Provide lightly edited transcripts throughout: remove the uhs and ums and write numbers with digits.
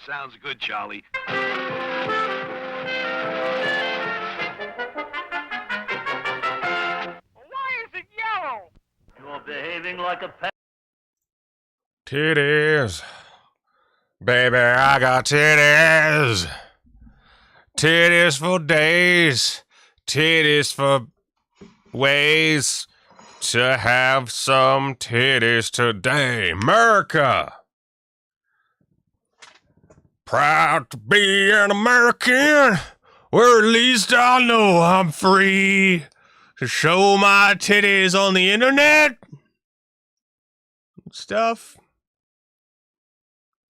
Sounds good, Charlie. You're behaving like a pet. Titties. Baby, I got titties. Titties for days. Titties for ways to have some titties today. America. Proud to be an American. Or at least I know I'm free to show my titties on the internet. Stuff.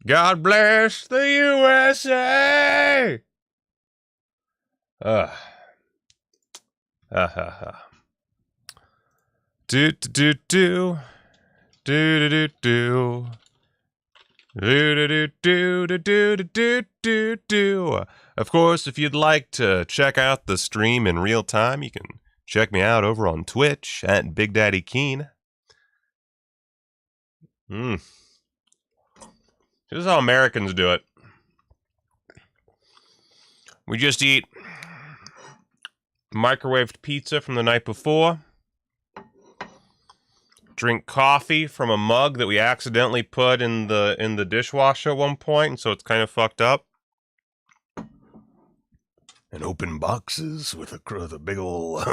God bless the USA. Do do do do do do do do. Of course, if you'd like to check out the stream in real time, you can check me out over on Twitch at Big Daddy Keene. This is how Americans do it. We just eat microwaved pizza from the night before. Drink coffee from a mug that we accidentally put in the dishwasher at one point, and so it's kind of fucked up. And open boxes with a big old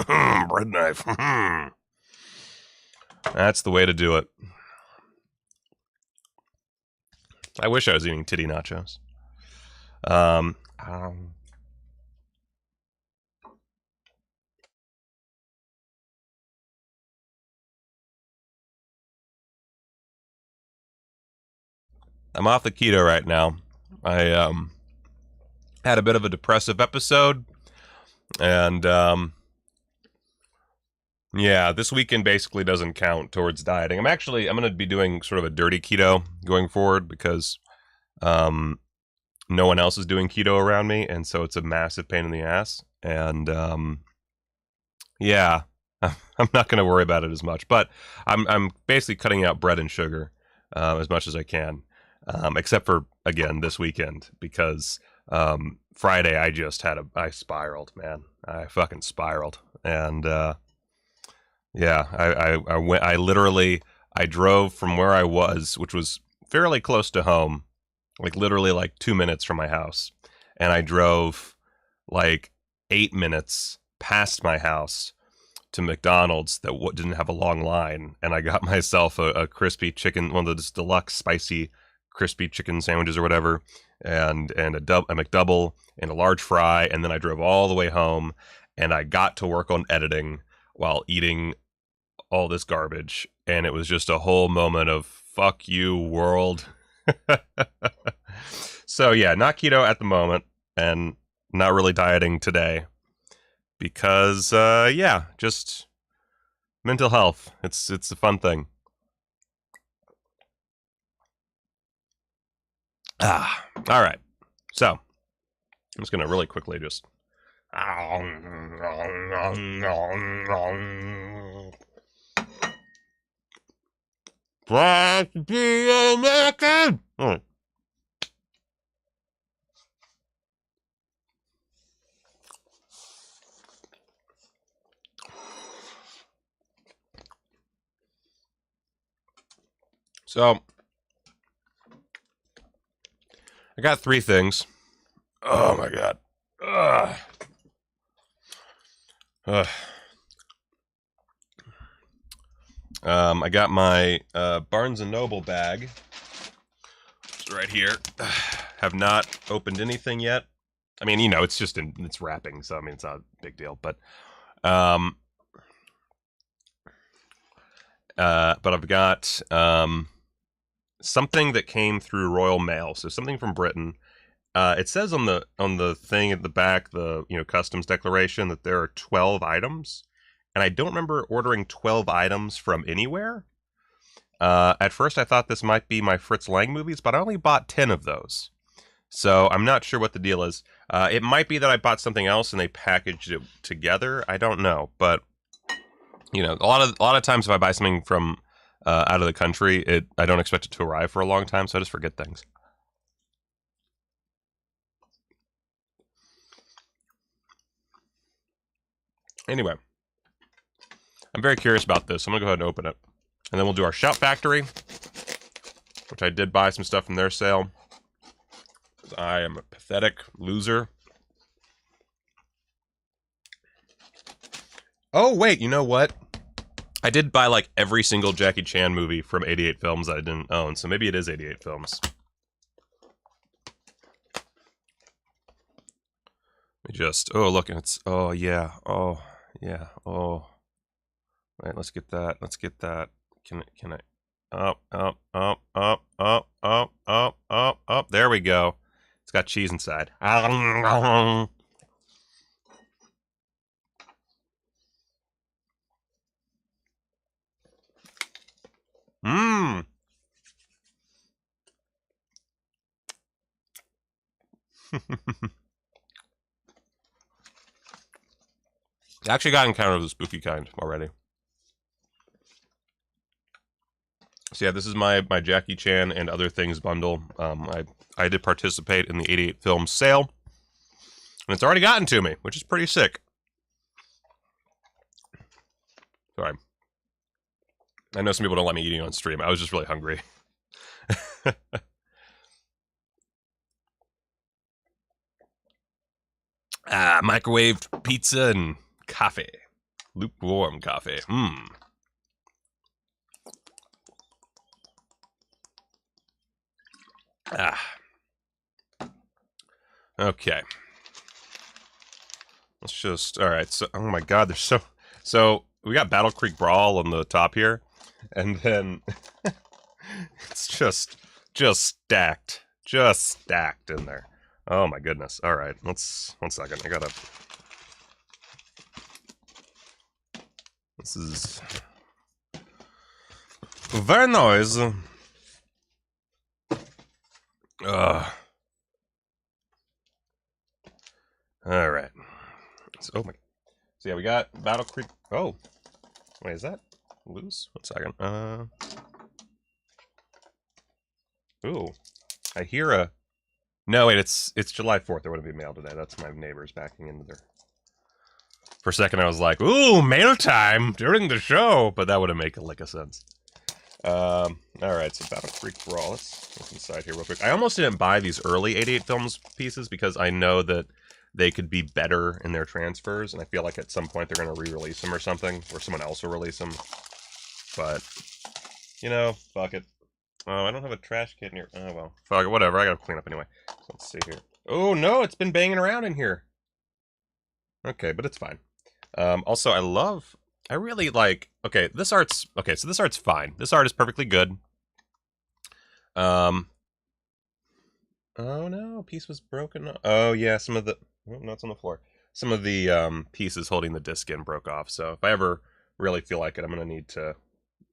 bread knife. That's the way to do it. I wish I was eating titty nachos. I'm off the keto right now. I had a bit of a depressive episode, and yeah, this weekend basically doesn't count towards dieting. I'm going to be doing sort of a dirty keto going forward because no one else is doing keto around me, and so it's a massive pain in the ass. And yeah, I'm not going to worry about it as much, but I'm basically cutting out bread and sugar as much as I can. Except for, again, this weekend, because Friday I spiraled, man. I fucking spiraled. And yeah, I drove from where I was, which was fairly close to home, like literally like 2 minutes from my house. And I drove like 8 minutes past my house to McDonald's that didn't have a long line. And I got myself a crispy chicken, one of those deluxe spicy crispy chicken sandwiches or whatever, and a McDouble and a large fry, and then I drove all the way home, and I got to work on editing while eating all this garbage, and it was just a whole moment of fuck you world. So yeah, not keto at the moment, and not really dieting today, because yeah, just mental health. It's a fun thing. All right. So, I'm just going to really quickly just... Black be American! All right. So... I got 3 things. Oh my god. I got my Barnes & Noble bag. It's right here. Have not opened anything yet. I mean, you know, it's just it's wrapping, so I mean, it's not a big deal. But I've got something that came through Royal Mail, so something from Britain. It says on the thing at the back, the customs declaration, that there are 12 items, and I don't remember ordering 12 items from anywhere. At first, I thought this might be my Fritz Lang movies, but I only bought 10 of those, so I'm not sure what the deal is. It might be that I bought something else and they packaged it together. I don't know, but a lot of times if I buy something from out of the country, I don't expect it to arrive for a long time, so I just forget things. Anyway, I'm very curious about this. I'm going to go ahead and open it. And then we'll do our Shout Factory, which I did buy some stuff from their sale. Because I am a pathetic loser. Oh, wait, you know what? I did buy, like, every single Jackie Chan movie from 88 Films that I didn't own, so maybe it is 88 Films. Just, oh, look, it's, oh, yeah, oh, wait, let's get that, can I, up, there we go, it's got cheese inside. Mmm. Actually gotten kind of the spooky kind already. So yeah, this is my Jackie Chan and other things bundle. I did participate in the 88 Films sale, and it's already gotten to me, which is pretty sick. Sorry. I know some people don't let me eating on stream. I was just really hungry. Microwaved pizza and coffee. Lukewarm coffee. Mmm. Okay. Let's just, alright, so, oh my god, there's so, we got Battle Creek Brawl on the top here, and then, it's just stacked in there. Oh my goodness, alright, let's, one second, I gotta, this is very noisy. Alright. So, oh my. So yeah, we got Battle Creek. Oh. Wait, is that loose? 1 second. Ooh. I hear a. No, wait, it's July 4th. There wouldn't be mail today. That's my neighbors backing into their. For a second, I was like, ooh, mail time during the show. But that wouldn't make a lick of sense. Alright, so Battle Creek Brawl. Let's look inside here real quick. I almost didn't buy these early 88 Films pieces because I know that they could be better in their transfers, and I feel like at some point they're going to re-release them or something, or someone else will release them. But, you know, fuck it. Oh, I don't have a trash can here. Oh, well. Fuck it, whatever. I gotta clean up anyway. So let's see here. Oh, no, it's been banging around in here. Okay, but it's fine. Also, I really like, okay, this art's fine. This art is perfectly good. Oh no, a piece was broken. Oh yeah, some of the, oh, no, it's on the floor. Some of the pieces holding the disc in broke off, so if I ever really feel like it, I'm gonna need to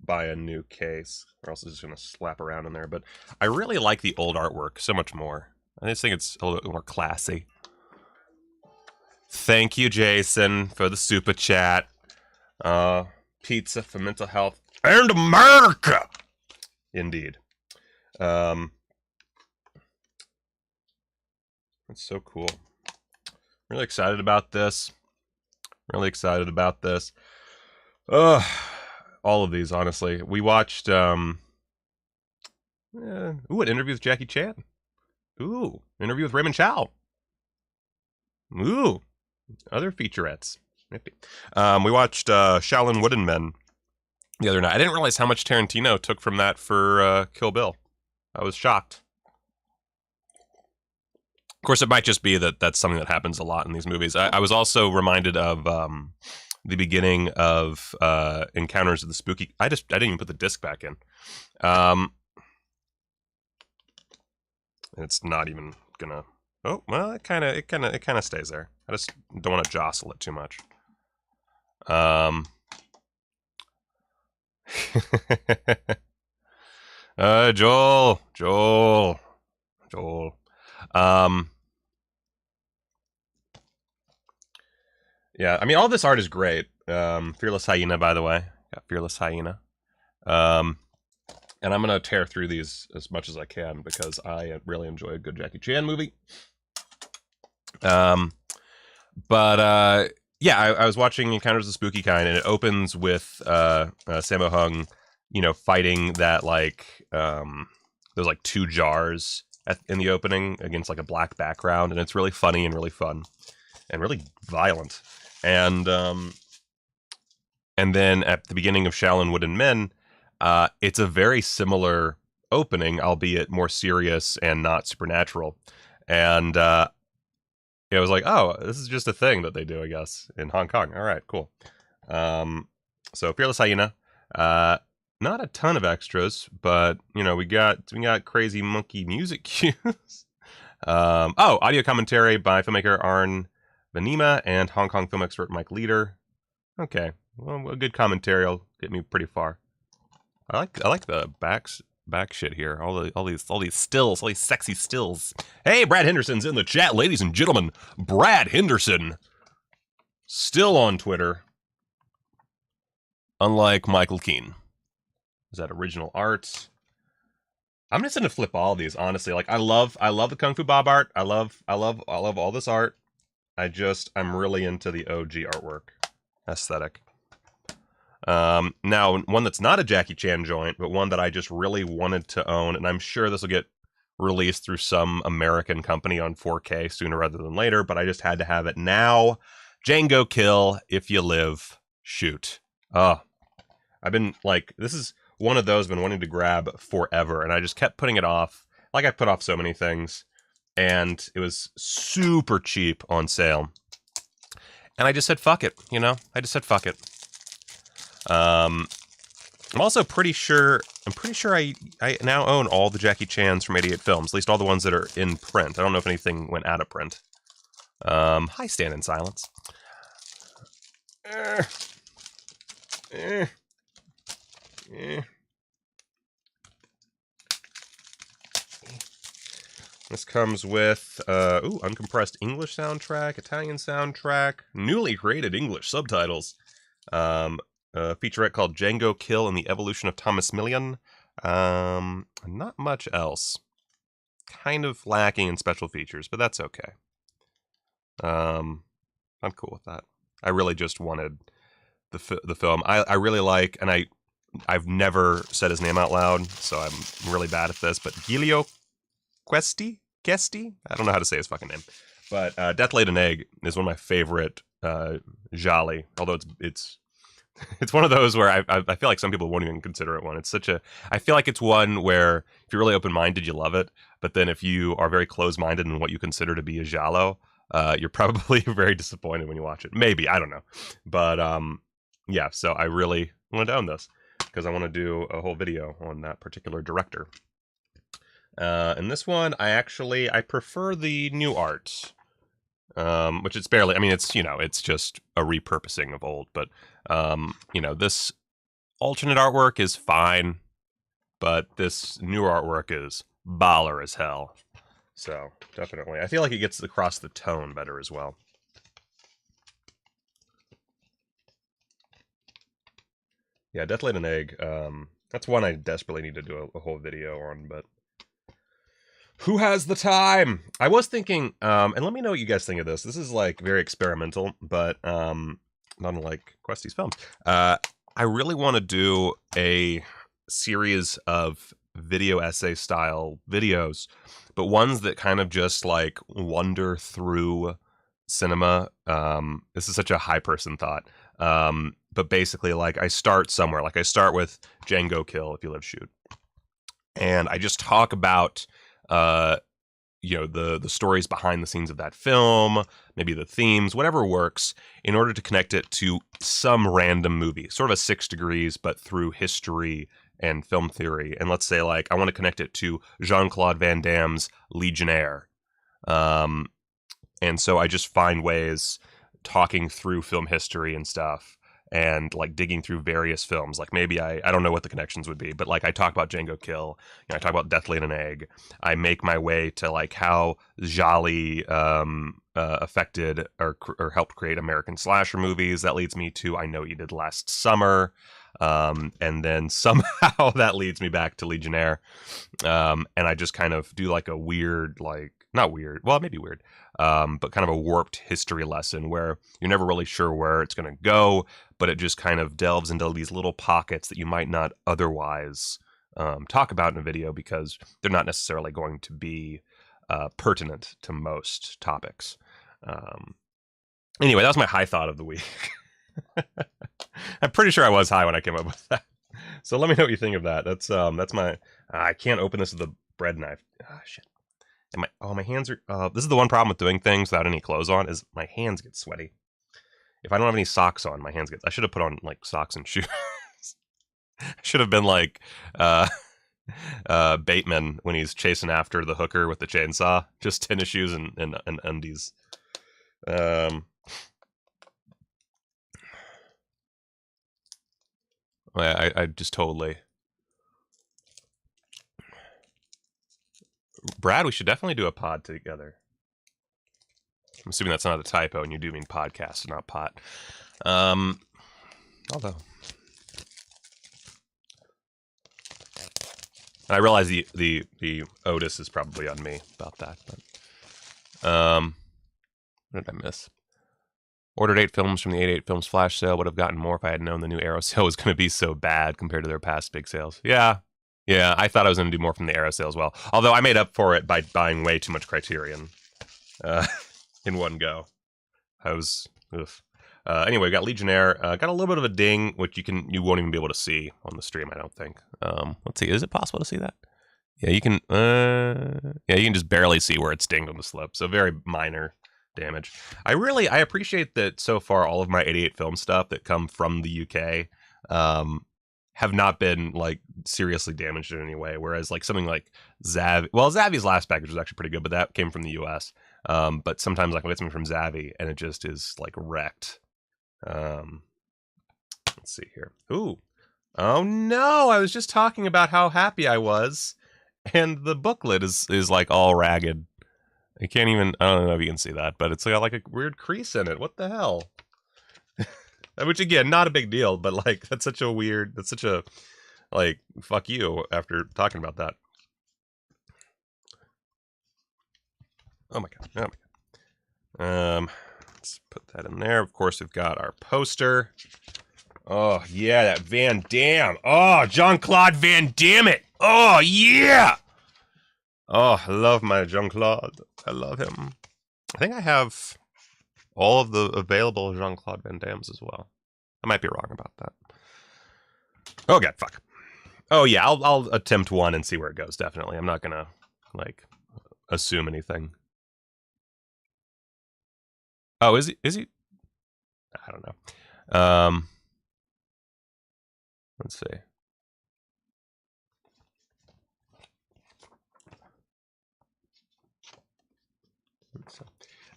buy a new case, or else it's just gonna slap around in there. But I really like the old artwork so much more. I just think it's a little bit more classy. Thank you, Jason, for the super chat. Pizza for mental health and America. Indeed. That's so cool. Really excited about this. Really excited about this. All of these, honestly. We watched, ooh, an interview with Jackie Chan. Ooh, interview with Raymond Chow. Ooh, other featurettes. We watched Shaolin Wooden Men the other night. I didn't realize how much Tarantino took from that for Kill Bill. I was shocked. Of course, it might just be that that's something that happens a lot in these movies. I was also reminded of the beginning of Encounters of the Spooky. I didn't even put the disc back in. It's not even gonna. Oh well, it kind of stays there. I just don't want to jostle it too much. Joel. Yeah, I mean, all this art is great. Fearless Hyena, by the way. Got Fearless Hyena. And I'm going to tear through these as much as I can because I really enjoy a good Jackie Chan movie. But Yeah, I was watching Encounters of the Spooky Kind, and it opens with Sammo Hung, fighting that there's like two jars in the opening against like a black background, and it's really funny and really fun and really violent. And then at the beginning of Shaolin Wooden Men, it's a very similar opening, albeit more serious and not supernatural. And I was like, oh, this is just a thing that they do, I guess, in Hong Kong. All right, cool. So Fearless Hyena, not a ton of extras, but we got crazy monkey music cues. Audio commentary by filmmaker Arn Vanima and Hong Kong film expert Mike Leader. Okay, well, a good commentary will get me pretty far. I like the back shit here. All these stills, all these sexy stills. Hey, Brad Henderson's in the chat, ladies and gentlemen. Brad Henderson, still on Twitter. Unlike Michael Keene. Is that original art? I'm just gonna flip all of these, honestly. Like I love the Kung Fu Bob art. I love all this art. I'm really into the OG artwork aesthetic. Now, one that's not a Jackie Chan joint, but one that I just really wanted to own, and I'm sure this will get released through some American company on 4K sooner rather than later, but I just had to have it now. Django Kill, If You Live, Shoot. I've been, this is one of those I've been wanting to grab forever, and I just kept putting it off, like I put off so many things, and it was super cheap on sale. And I just said, fuck it, I just said, fuck it. I'm also pretty sure I now own all the Jackie Chans from 88 Films, at least all the ones that are in print. I don't know if anything went out of print. Hi, Stand in Silence. This comes with, uncompressed English soundtrack, Italian soundtrack, newly created English subtitles. A featurette called Django Kill and the Evolution of Thomas Million. Not much else. Kind of lacking in special features, but that's okay. I'm cool with that. I really just wanted the film. I really like, and I've never said his name out loud, so I'm really bad at this, but Giulio Questi? I don't know how to say his fucking name. But Death Laid an Egg is one of my favorite gialli, although it's one of those where I feel like some people won't even consider it one. I feel like it's one where if you're really open-minded, you love it. But then if you are very closed-minded in what you consider to be a giallo, you're probably very disappointed when you watch it. Maybe, I don't know. But yeah, so I really wanted to own this because I want to do a whole video on that particular director. And this one, I prefer the new art. Which it's barely, it's just a repurposing of old, but, this alternate artwork is fine, but this new artwork is baller as hell. So, definitely. I feel like it gets across the tone better as well. Yeah, Death Laid an Egg, that's one I desperately need to do a whole video on, but who has the time? I was thinking, and let me know what you guys think of this. This is very experimental, but not unlike Questy's films. I really want to do a series of video essay style videos, but ones that kind of just wander through cinema. This is such a high person thought. But basically I start somewhere. I start with Django Kill, If You Live, Shoot. And I just talk about the stories behind the scenes of that film, maybe the themes, whatever works, in order to connect it to some random movie, sort of a 6 Degrees, but through history and film theory. And let's say I want to connect it to Jean-Claude Van Damme's Legionnaire. And so I just find ways talking through film history and stuff, and digging through various films. Maybe I don't know what the connections would be, but I talk about Django Kill, I talk about Death Laid an Egg. I make my way to how gialli affected or helped create American slasher movies. That leads me to I Know What You Did Last Summer, and then somehow that leads me back to Legionnaire, and I just kind of do a weird not weird, well, maybe weird, but kind of a warped history lesson where you're never really sure where it's going to go, but it just kind of delves into these little pockets that you might not otherwise talk about in a video because they're not necessarily going to be pertinent to most topics. Anyway, that was my high thought of the week. I'm pretty sure I was high when I came up with that. So let me know what you think of that. That's my. I can't open this with a bread knife. Ah, shit. And my hands are. This is the one problem with doing things without any clothes on is my hands get sweaty. If I don't have any socks on, my hands get. I should have put on like socks and shoes. I should have been like Bateman when he's chasing after the hooker with the chainsaw. Just tennis shoes and undies. I just totally. Brad, we should definitely do a pod together. I'm assuming that's not a typo, and you do mean podcast, not pot. Although, I realize the Otis is probably on me about that. But, what did I miss? Ordered 8 films from the 88 Films flash sale. Would have gotten more if I had known the new Arrow sale was going to be so bad compared to their past big sales. Yeah, I thought I was going to do more from the Arrow sale as well. Although I made up for it by buying way too much Criterion in one go. I was... anyway, we got Legionnaire. Got a little bit of a ding, which you won't even be able to see on the stream, I don't think. Let's see. Is it possible to see that? Yeah, you can... yeah, you can just barely see where it's dinged on the slip. So very minor damage. I appreciate that so far all of my 88 film stuff that come from the UK have not been like seriously damaged in any way, whereas like something like Zavi's last package was actually pretty good, but that came from the US. But sometimes like I'll get something from Zavi and it just is like wrecked. Let's see here. Ooh. Oh no, I was just talking about how happy I was and the booklet is like all ragged. I can't even, I don't know if you can see that, but it's got like a weird crease in it. What the hell? Which again, not a big deal, but like, that's such a, like, fuck you after talking about that. Oh my God. Let's put that in there. Of course, we've got our poster. Oh yeah, that Van Damme. Oh, Jean-Claude Van Damme it. Oh yeah. Oh, I love my Jean-Claude. I love him. I think I have all of the available Jean-Claude Van Dammes as well. I might be wrong about that. Oh god, fuck. Oh yeah, I'll attempt one and see where it goes, definitely. I'm not gonna, like, assume anything. Oh, is he? I don't know. Let's see.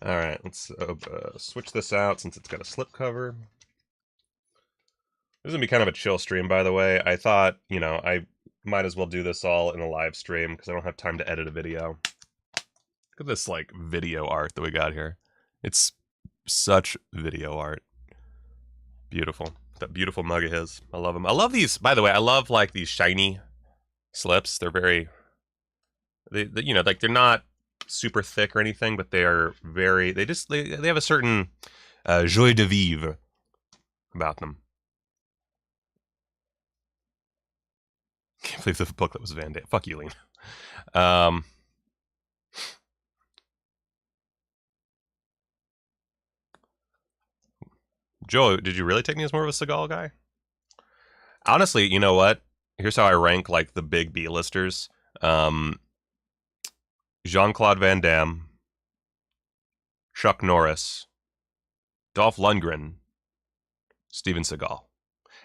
All right, let's switch this out since it's got a slip cover. This is going to be kind of a chill stream, by the way. I thought, I might as well do this all in a live stream because I don't have time to edit a video. Look at this, like, video art that we got here. It's such video art. Beautiful. That beautiful mug of his. I love them. I love these, by the way, I love, like, these shiny slips. They're very, like, they're not super thick or anything, but they are very, they have a certain joie de vivre about them. Can't believe the booklet was Van Damme. Fuck you, Lean. Joe, did you really take me as more of a Seagal guy? Honestly, you know what? Here's how I rank like the big B-listers. Jean-Claude Van Damme, Chuck Norris, Dolph Lundgren, Steven Seagal.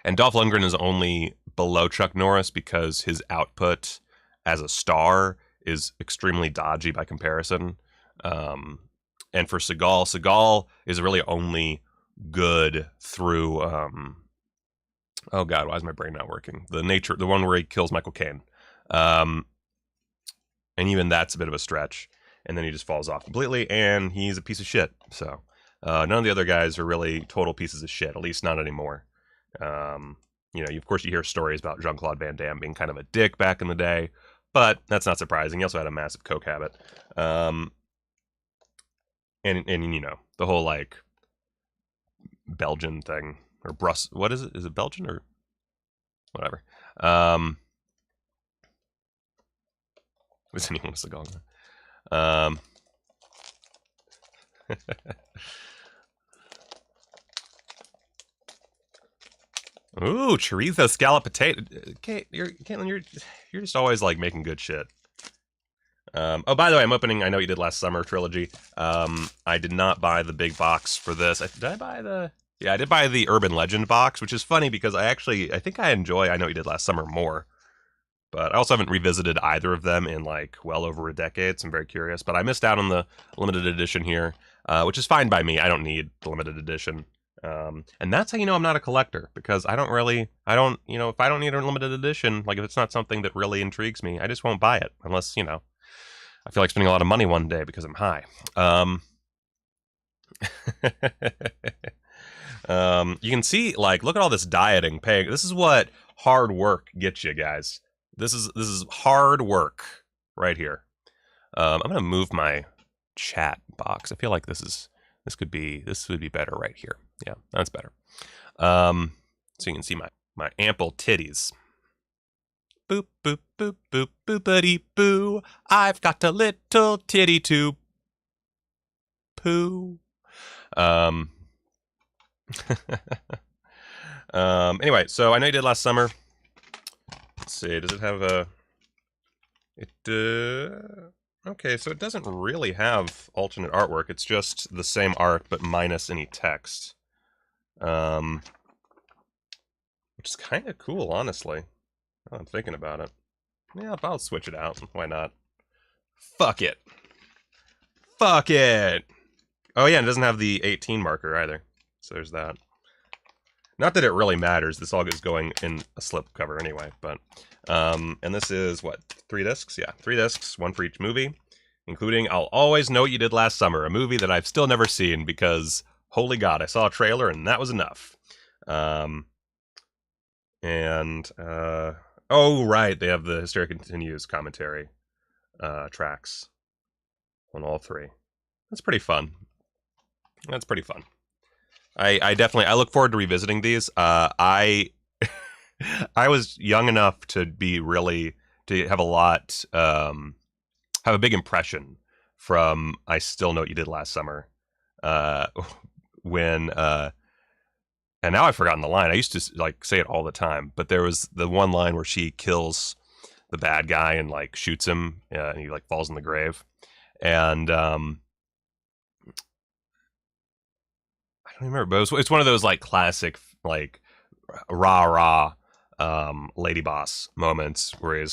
And Dolph Lundgren is only below Chuck Norris because his output as a star is extremely dodgy by comparison. And for Seagal is really only good through, oh God, why is my brain not working? The one where he kills Michael Caine. And even that's a bit of a stretch. And then he just falls off completely, and he's a piece of shit. So none of the other guys are really total pieces of shit, at least not anymore. Of course, you hear stories about Jean-Claude Van Damme being kind of a dick back in the day, but that's not surprising. He also had a massive coke habit. and you know, the whole like Belgian thing or what is it? Is it Belgian or whatever? Does anyone want to go on? Ooh, chorizo scallop potato. Caitlin, you're just always like making good shit. Oh, by the way, I'm opening I Know You Did Last Summer trilogy. I did not buy the big box for this. Did I buy the? Yeah, I did buy the Urban Legend box, which is funny because I think I enjoy I Know You Did Last Summer more. But I also haven't revisited either of them in like well over a decade, so I'm very curious. But I missed out on the limited edition here, which is fine by me. I don't need the limited edition. And that's how you know I'm not a collector, because I don't, you know, if I don't need a limited edition, like if it's not something that really intrigues me, I just won't buy it unless, you know, I feel like spending a lot of money one day because I'm high. You can see, like, look at all this dieting paying. This is what hard work gets you, guys. This is hard work right here. I'm gonna move my chat box. I feel like this would be better right here. Yeah, that's better. So you can see my ample titties. Boop boop boop boop boopity boo. I've got a little titty to poo. Anyway, so I Know You Did Last Summer. Let's see, does it have a... Okay, so it doesn't really have alternate artwork. It's just the same art, but minus any text. Which is kind of cool, honestly. Now I'm thinking about it. Yeah, I'll switch it out. Why not? Fuck it. Fuck it! Oh yeah, and it doesn't have the 18 marker either. So there's that. Not that it really matters. This all is going in a slipcover anyway, but... and this is, what, 3 discs? Yeah, 3 discs, 1 for each movie, including I'll Always Know What You Did Last Summer, a movie that I've still never seen because, holy God, I saw a trailer and that was enough. Oh, right, they have the Hysteria Continues commentary tracks on all 3. That's pretty fun. That's pretty fun. I definitely, I look forward to revisiting these. I was young enough to have have a big impression from I Still Know What You Did Last Summer. When, and now I've forgotten the line. I used to like say it all the time, but there was the one line where she kills the bad guy and like shoots him, and he like falls in the grave. And, I don't remember, but it's one of those like classic like rah lady boss moments where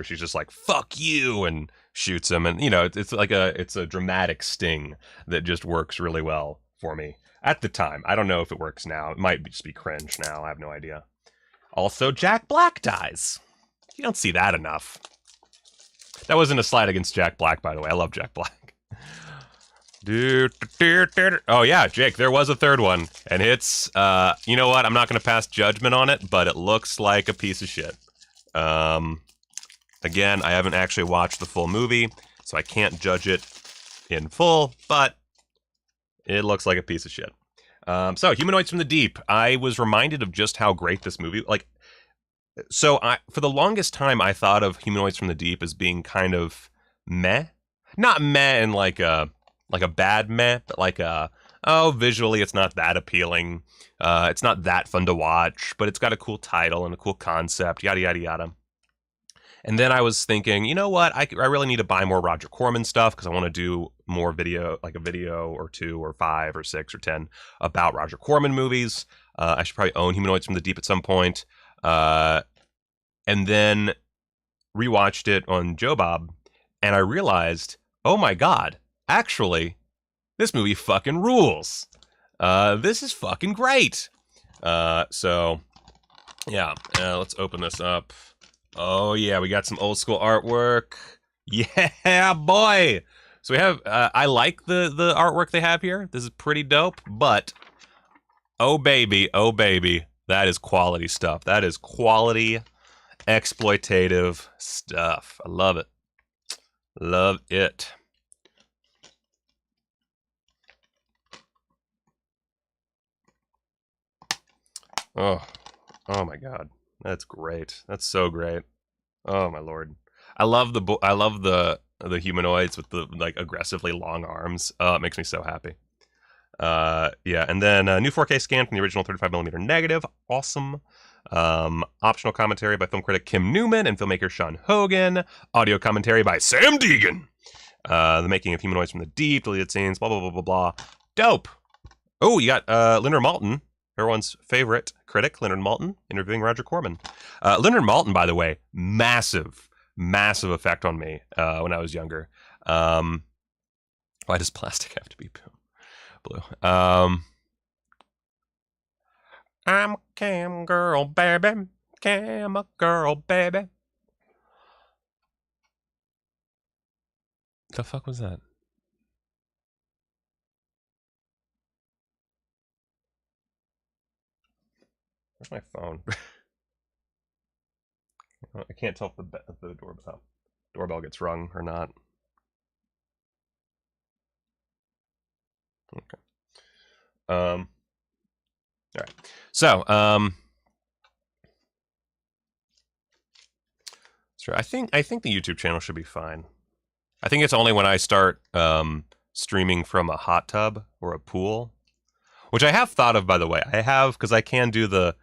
she's just like fuck you and shoots him, and you know it's a dramatic sting that just works really well for me at the time. I don't know if it works now. It might just be cringe now. I have no idea. Also, Jack Black dies. You don't see that enough. That wasn't a slight against Jack Black, by the way. I love Jack Black. Oh yeah, Jake, there was a third one, and it's you know what, I'm not gonna pass judgment on it, but it looks like a piece of shit. Again, I haven't actually watched the full movie, so I can't judge it in full, but it looks like a piece of shit. So Humanoids from the Deep, I was reminded of just how great this movie, like, so for the longest time I thought of Humanoids from the Deep as being kind of meh, not meh in like a bad meh, but like visually it's not that appealing. It's not that fun to watch, but it's got a cool title and a cool concept, yada, yada, yada. And then I was thinking, you know what? I really need to buy more Roger Corman stuff because I want to do more video, like a video or 2 or 5 or 6 or 10 about Roger Corman movies. I should probably own Humanoids from the Deep at some point. And then rewatched it on Joe Bob, and I realized, oh my God, actually, this movie fucking rules. This is fucking great. So, yeah, let's open this up. Oh, yeah, we got some old school artwork. Yeah, boy. So we have, I like the artwork they have here. This is pretty dope, but, oh, baby, that is quality stuff. That is quality, exploitative stuff. I love it. Love it. Oh, oh my God, that's great. That's so great. Oh my Lord, I love the humanoids with the like aggressively long arms. It makes me so happy. Yeah, and then new 4K scan from the original 35mm negative. Awesome. Optional commentary by film critic Kim Newman and filmmaker Sean Hogan. Audio commentary by Sam Deegan. The making of humanoids from the deep, deleted scenes, blah, blah, blah, blah, blah. Dope. Oh, you got Leonard Maltin, everyone's favorite critic, Leonard Maltin, interviewing Roger Corman. Leonard Maltin, by the way, massive effect on me when I was younger. Why does plastic have to be blue? I'm a cam girl, baby. Cam a girl, baby. The fuck was that? Where's my phone? I can't tell if the doorbell gets rung or not. Okay. All right. So, sure. I think the YouTube channel should be fine. I think it's only when I start streaming from a hot tub or a pool, which I have thought of, by the way. I have, because I can do the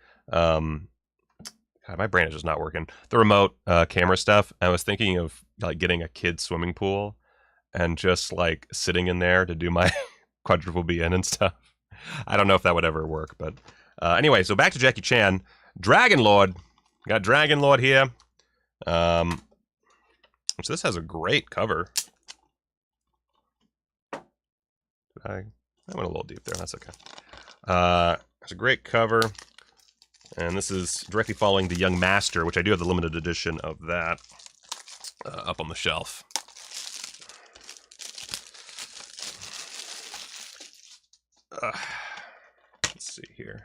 God, my brain is just not working. The remote camera stuff. I was thinking of like getting a kid's swimming pool and just like sitting in there to do my quadruple BN and stuff. I don't know if that would ever work, but anyway, so back to Jackie Chan. Dragon Lord. Got Dragon Lord here. So this has a great cover. I went a little deep there. That's okay. It's a great cover. And this is directly following The Young Master, which I do have the limited edition of that up on the shelf. Let's see here.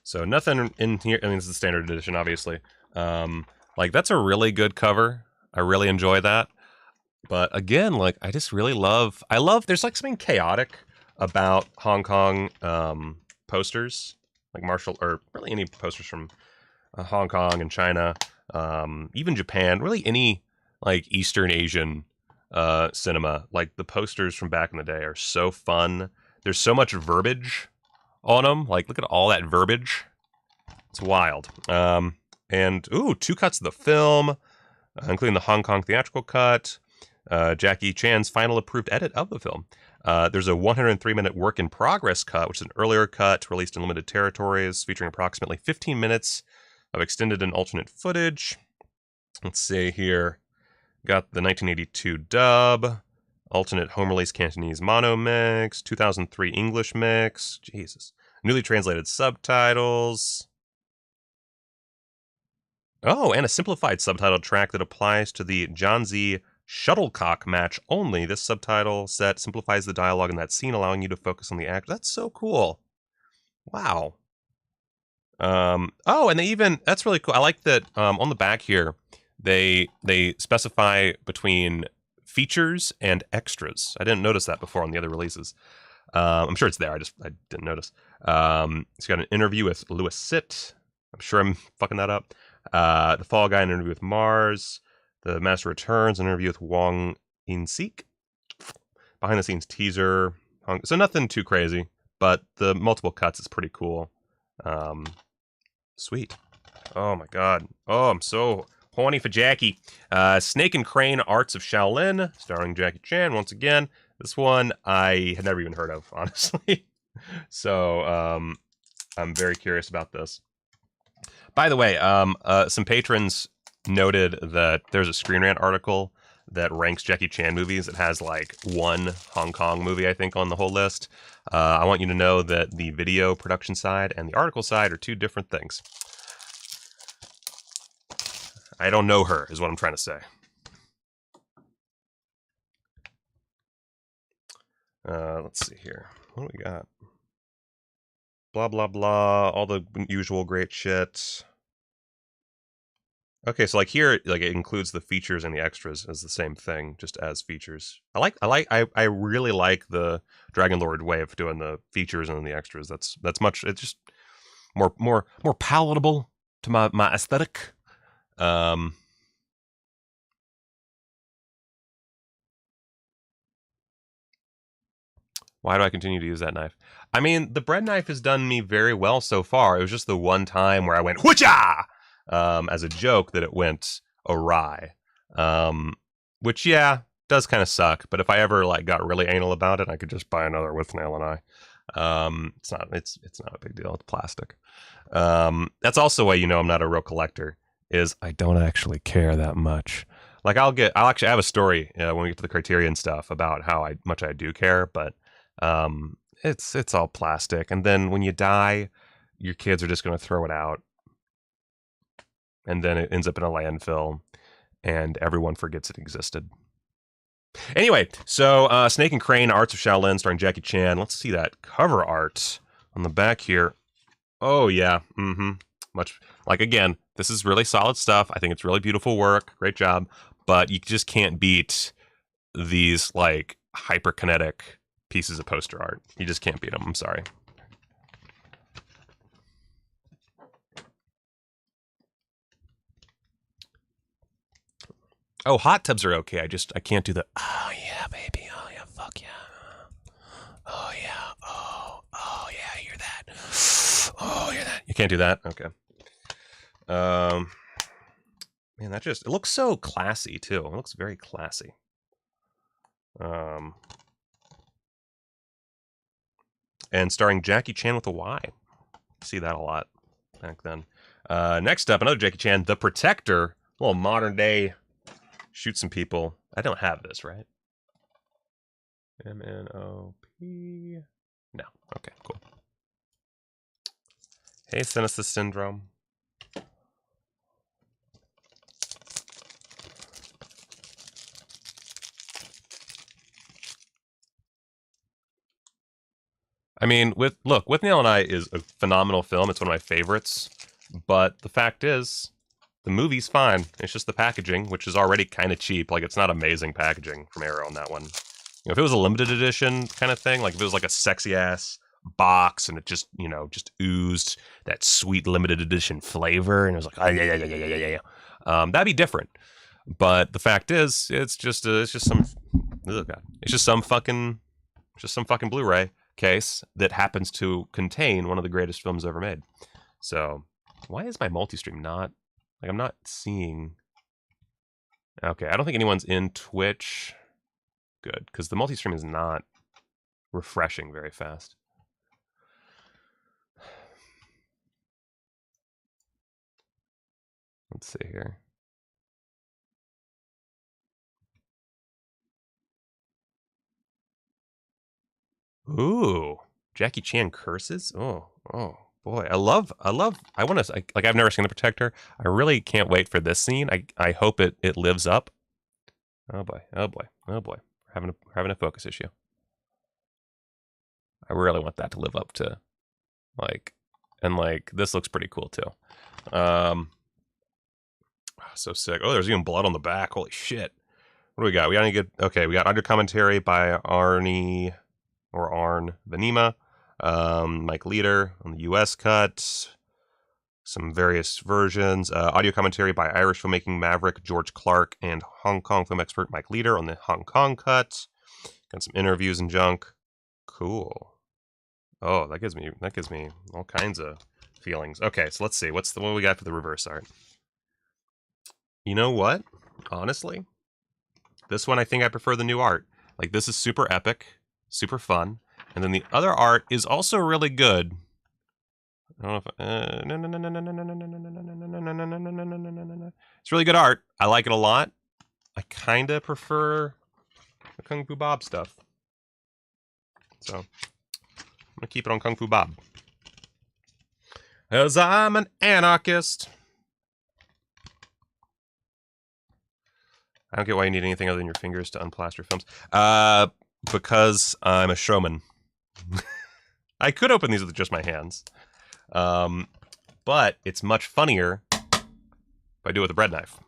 So nothing in here. I mean, this is the standard edition, obviously. Like, that's a really good cover. I really enjoy that. But again, like, I just really love... there's like something chaotic about Hong Kong posters. Like or really any posters from Hong Kong and China, even Japan, really any like Eastern Asian cinema. Like the posters from back in the day are so fun. There's so much verbiage on them. Like, look at all that verbiage. It's wild. And ooh, 2 cuts of the film, including the Hong Kong theatrical cut, Jackie Chan's final approved edit of the film. There's a 103-minute work in progress cut, which is an earlier cut released in limited territories, featuring approximately 15 minutes of extended and alternate footage. Let's see here. Got the 1982 dub, alternate home release Cantonese mono mix, 2003 English mix. Jesus. Newly translated subtitles. Oh, and a simplified subtitle track that applies to the Janzi shuttlecock match only. This subtitle set simplifies the dialogue in that scene, allowing you to focus on the act. That's so cool. Wow. Oh, and that's really cool. I like that on the back here, they specify between features and extras. I didn't notice that before on the other releases. I'm sure it's there. I didn't notice. It's got an interview with Louis Sitt. I'm sure I'm fucking that up. The Fall Guy, an interview with Mars. The Master Returns, an interview with Wong In-sik. Behind the scenes teaser. So nothing too crazy, but the multiple cuts is pretty cool. Sweet. Oh my God. Oh, I'm so horny for Jackie. Snake and Crane, Arts of Shaolin, starring Jackie Chan once again. This one I had never even heard of, honestly. So I'm very curious about this. By the way, some patrons noted that there's a Screen Rant article that ranks Jackie Chan movies. It has like 1 Hong Kong movie, I think, on the whole list. I want you to know that the video production side and the article side are 2 different things. I don't know her, is what I'm trying to say. Let's see here. What do we got? Blah, blah, blah. All the usual great shit. Okay, so like here, like it includes the features and the extras as the same thing, just as features. I really like the Dragon Lord way of doing the features and then the extras. It's just more palatable to my aesthetic. Why do I continue to use that knife? I mean, the bread knife has done me very well so far. It was just the one time where I went whoocha as a joke that it went awry. Which, yeah, does kind of suck. But if I ever like got really anal about it, I could just buy another with nail and eye. It's not a big deal. It's plastic. That's also why I'm not a real collector. Is I don't actually care that much. Like I'll actually have a story when we get to the Criterion stuff about how much I do care, but it's all plastic. And then when you die, your kids are just going to throw it out, and then it ends up in a landfill, and everyone forgets it existed. Anyway, so Snake and Crane, Arts of Shaolin, starring Jackie Chan. Let's see that cover art on the back here. Oh yeah, much like again. This is really solid stuff. I think it's really beautiful work. Great job. But you just can't beat these like hyperkinetic pieces of poster art. You just can't beat them. I'm sorry. Oh, hot tubs are okay. I can't do the, oh yeah, baby. Oh yeah, fuck yeah. Oh yeah. Oh yeah, hear that. Oh, hear that. You can't do that? Okay. Man, it looks so classy too. It looks very classy. And starring Jackie Chan with a Y. See that a lot back then. Next up, another Jackie Chan, The Protector. A little modern day, shoot some people. I don't have this, right? M-N-O-P. No. Okay, cool. Hey, Senesis Syndrome. I mean, With Nail and I is a phenomenal film. It's one of my favorites. But the fact is, the movie's fine. It's just the packaging, which is already kind of cheap. Like, it's not amazing packaging from Arrow on that one. If it was a limited edition kind of thing, like if it was like a sexy ass box and it just, just oozed that sweet limited edition flavor, and it was like, yeah. That'd be different. But the fact is, it's just some fucking Blu-ray case that happens to contain one of the greatest films ever made. So why is my multi-stream not, like, I'm not seeing, okay, I don't think anyone's in Twitch. Good, because the multi-stream is not refreshing very fast. Let's see here. Ooh, Jackie Chan curses? Oh boy. I want to, like, I've never seen The Protector. I really can't wait for this scene. I hope it lives up. Oh boy. We're having a focus issue. I really want that to live up to, like, and like, this looks pretty cool too. So sick. Oh, there's even blood on the back. Holy shit. What do we got? We got any good, okay, we got under commentary by Arne Venema, Mike Leader on the US cut, some various versions, audio commentary by Irish filmmaking maverick George Clark and Hong Kong film expert Mike Leader on the Hong Kong cut. Got some interviews and junk. Cool. Oh, that gives me all kinds of feelings. Okay, so let's see. What we got for the reverse art? You know what? Honestly, this one I think I prefer the new art. Like, this is super epic, super fun. And then the other art is also really good. I don't know if it's really good art. I like it a lot. I kind of prefer the Kung Fu Bob stuff. So I'm gonna keep it on Kung Fu Bob. As I'm an anarchist. I don't get why you need anything other than your fingers to unplaster films. Because I'm a showman. I could open these with just my hands. But it's much funnier if I do it with a bread knife.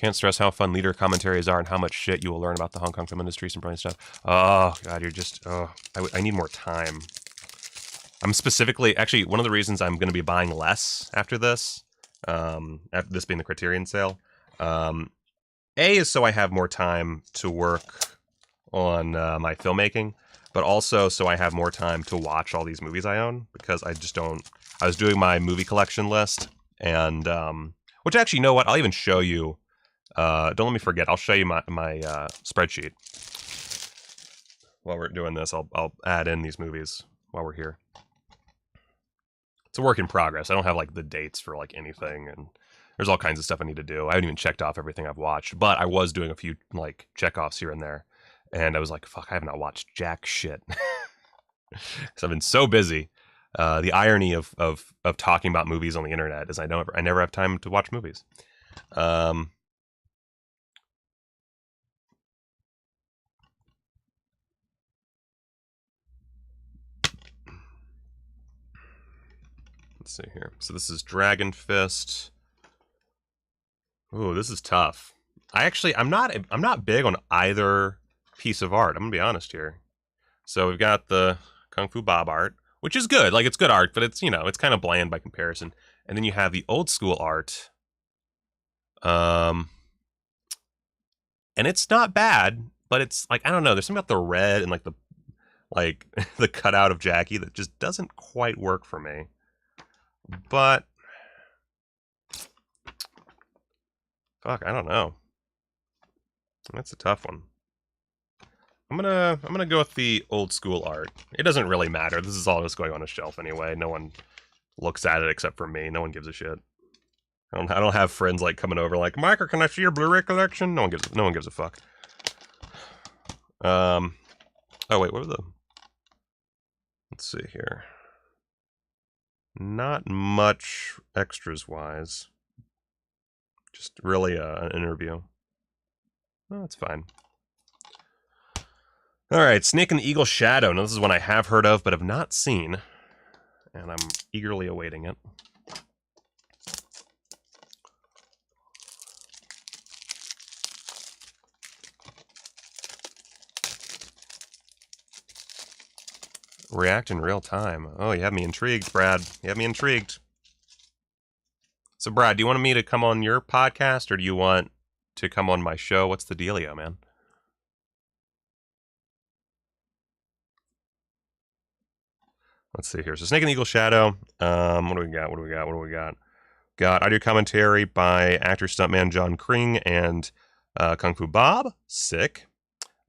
Can't stress how fun leader commentaries are and how much shit you will learn about the Hong Kong film industry, some brilliant stuff. Oh, God, you're just... Oh, I need more time. I'm specifically... Actually, one of the reasons I'm going to be buying less after this, after this being the Criterion sale, A is so I have more time to work on my filmmaking, but also so I have more time to watch all these movies I own, because I just don't... I was doing my movie collection list, and... which actually, you know what? I'll even show you... don't let me forget. I'll show you my spreadsheet. While we're doing this, I'll add in these movies while we're here. It's a work in progress. I don't have, like, the dates for, like, anything, and there's all kinds of stuff I need to do. I haven't even checked off everything I've watched, but I was doing a few, like, checkoffs here and there, and I was like, fuck, I have not watched jack shit. So I've been so busy. The irony of talking about movies on the internet is I never have time to watch movies. Let's see here. So this is Dragon Fist. Ooh, this is tough. I'm not big on either piece of art. I'm gonna be honest here. So we've got the Kung Fu Bob art, which is good. Like, it's good art, but it's, you know, it's kind of bland by comparison. And then you have the old school art. And it's not bad, but it's like, I don't know, there's something about the red and like the cutout of Jackie that just doesn't quite work for me. But fuck, I don't know. That's a tough one. I'm gonna go with the old school art. It doesn't really matter. This is all just going on a shelf anyway. No one looks at it except for me. No one gives a shit. I don't have friends like coming over like, Michael, can I see your Blu-ray collection? No one gives a fuck. Oh wait, what were the... Let's see here. Not much extras wise. Just really an interview. Oh, that's fine. Alright, Snake and the Eagle Shadow. Now, this is one I have heard of, but have not seen. And I'm eagerly awaiting it. React in real time. Oh, you have me intrigued, Brad. You have me intrigued. So, Brad, do you want me to come on your podcast, or do you want to come on my show? What's the dealio, man? Let's see here. So, Snake and the Eagle Shadow. What do we got? Got audio commentary by actor stuntman John Kring and Kung Fu Bob. Sick.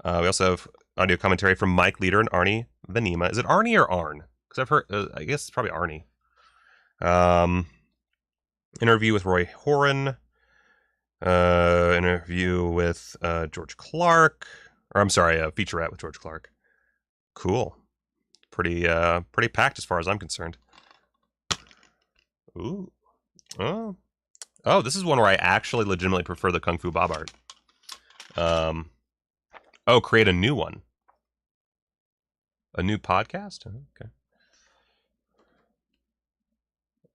We also have audio commentary from Mike Leader and Arnie Venema. Is it Arnie or Arn? Because I've heard, I guess it's probably Arnie. Interview with Roy Horan. Interview with George Clark. Or I'm sorry, a featurette with George Clark. Cool. Pretty packed as far as I'm concerned. Ooh. Oh, this is one where I actually legitimately prefer the Kung Fu Bob art. Oh, create a new one. A new podcast? Okay.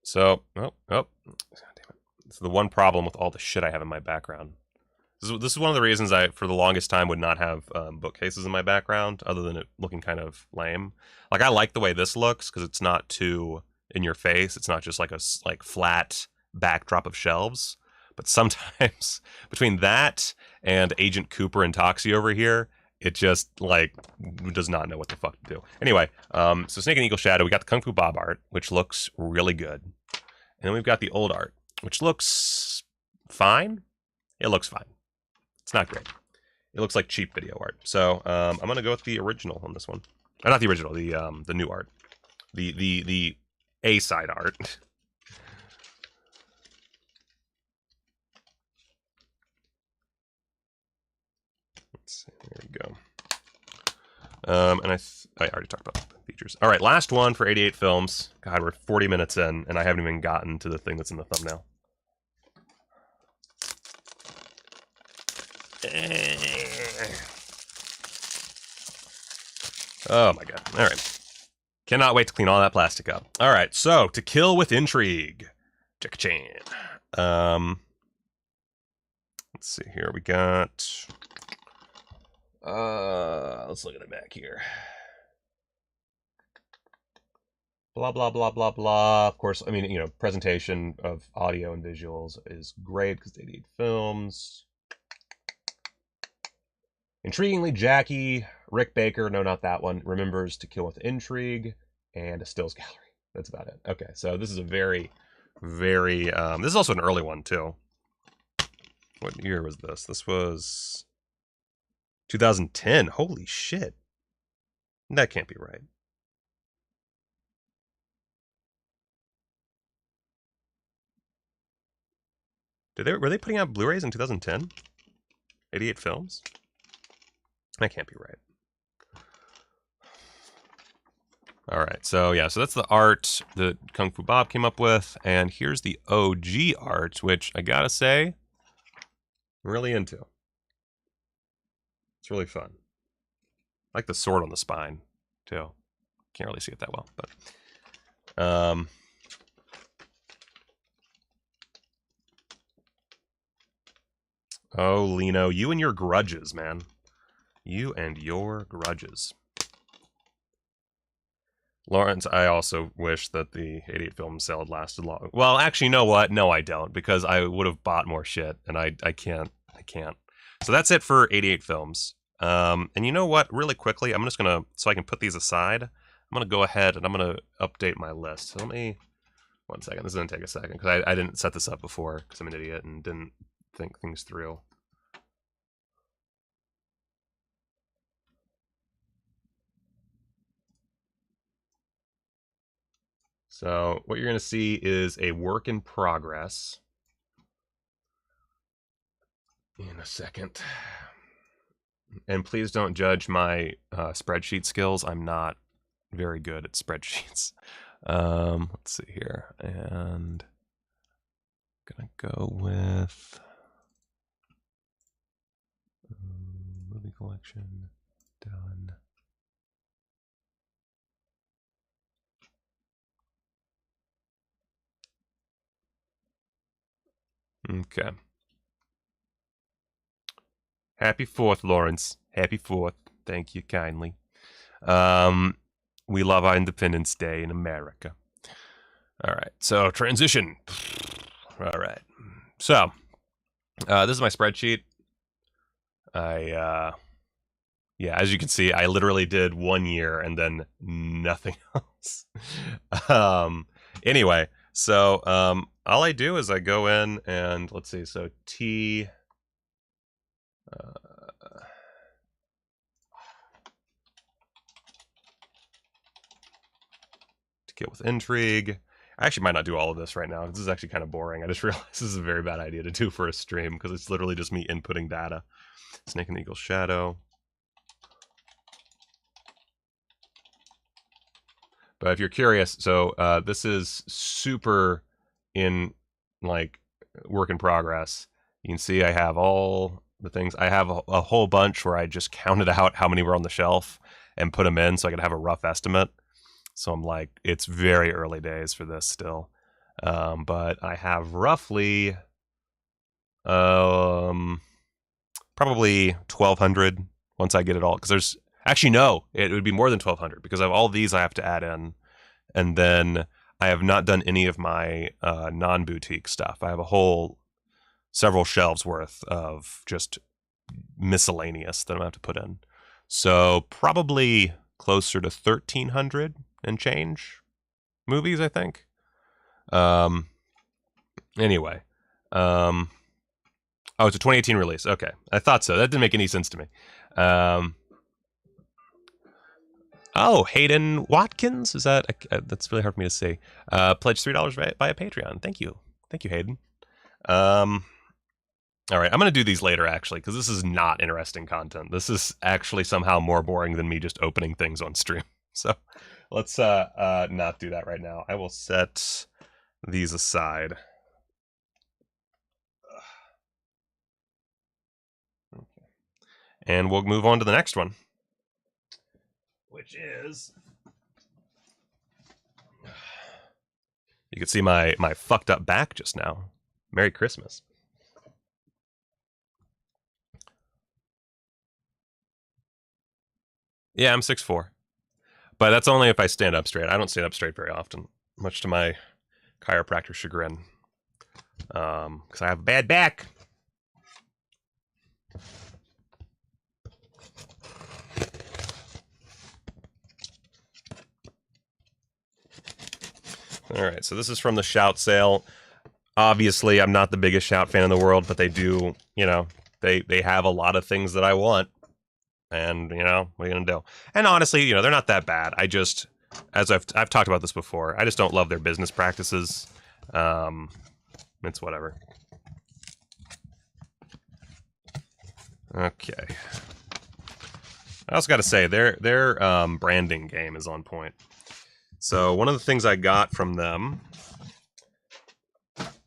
So, oh, damn it. It's the one problem with all the shit I have in my background. This is one of the reasons I, for the longest time, would not have bookcases in my background, other than it looking kind of lame. Like, I like the way this looks, because it's not too in your face. It's not just like a flat backdrop of shelves. But sometimes, between that and Agent Cooper and Toxie over here, it just, like, does not know what the fuck to do. Anyway, so Snake and Eagle Shadow, we got the Kung Fu Bob art, which looks really good. And then we've got the old art, which looks fine. It looks fine. It's not great. It looks like cheap video art. So I'm gonna go with the original on this one. Not the original, the new art, the A-side art. Let's see. There we go. And I already talked about the features. All right, last one for 88 films. God, we're 40 minutes in, and I haven't even gotten to the thing that's in the thumbnail. Oh my god. All right. Cannot wait to clean all that plastic up. All right, so To Kill with Intrigue. Jackie Chan. Let's let's see here. We got... let's look at it back here. Blah, blah, blah, blah, blah. Of course, I mean, you know, presentation of audio and visuals is great because they need films. Intriguingly, Jackie, Rick Baker, no, not that one, remembers To Kill with Intrigue, and a stills gallery. That's about it. Okay, so this is a very, very... this is also an early one, too. What year was this? This was 2010. Holy shit. That can't be right. Were they putting out Blu-rays in 2010? 88 films? That can't be right. All right, so yeah, so that's the art that Kung Fu Bob came up with, and here's the OG art, which I gotta say, I'm really into. It's really fun. I like the sword on the spine, too. Can't really see it that well, but... Oh, Lino, you and your grudges, man. You and your grudges. Lawrence, I also wish that the 88 film sale had lasted long. Well, actually, you know what? No, I don't, because I would have bought more shit, and I can't. So that's it for 88 films. And you know what? Really quickly, I'm just going to, so I can put these aside, I'm going to go ahead and I'm going to update my list. So let me, 1 second. This is going to take a second, because I didn't set this up before, because I'm an idiot and didn't think things through. So what you're going to see is a work in progress. In a second. And please don't judge my spreadsheet skills. I'm not very good at spreadsheets. Let's see here. And I'm going to go with movie collection. Done. Okay. Happy 4th, Lawrence. Happy 4th. Thank you kindly. We love our Independence Day in America. All right. So, transition. All right. So, this is my spreadsheet. Yeah, as you can see, I literally did 1 year and then nothing else. Anyway, so all I do is I go in and let's see. So T. To Kill with Intrigue. I actually might not do all of this right now. This is actually kind of boring. I just realized this is a very bad idea to do for a stream because it's literally just me inputting data. Snake and the Eagle's Shadow. But if you're curious, so this is super in like work in progress. You can see I have all the things. I have a whole bunch where I just counted out how many were on the shelf and put them in so I could have a rough estimate. So I'm like, it's very early days for this still. But I have roughly probably 1,200 once I get it all. Because there's actually no, it would be more than 1,200 because of all these I have to add in. And then I have not done any of my non-boutique stuff. I have a whole several shelves worth of just miscellaneous that I'm going to have to put in. So probably closer to 1,300 and change movies, I think. Anyway. Oh, it's a 2018 release. Okay. I thought so. That didn't make any sense to me. Oh, Hayden Watkins? Is that... that's really hard for me to say. Pledged $3 via Patreon. Thank you. Thank you, Hayden. All right, I'm going to do these later, actually, because this is not interesting content. This is actually somehow more boring than me just opening things on stream. So let's not do that right now. I will set these aside. Okay. And we'll move on to the next one, which is... You can see my fucked up back just now. Merry Christmas. Yeah, I'm 6'4". But that's only if I stand up straight. I don't stand up straight very often, much to my chiropractor's chagrin. Because I have a bad back. All right, so this is from the Shout sale. Obviously, I'm not the biggest Shout fan in the world, but they do, you know, they have a lot of things that I want. And, you know, what are you going to do? And honestly, you know, they're not that bad. I just, as I've talked about this before, I just don't love their business practices. It's whatever. Okay. I also got to say, their branding game is on point. So one of the things I got from them,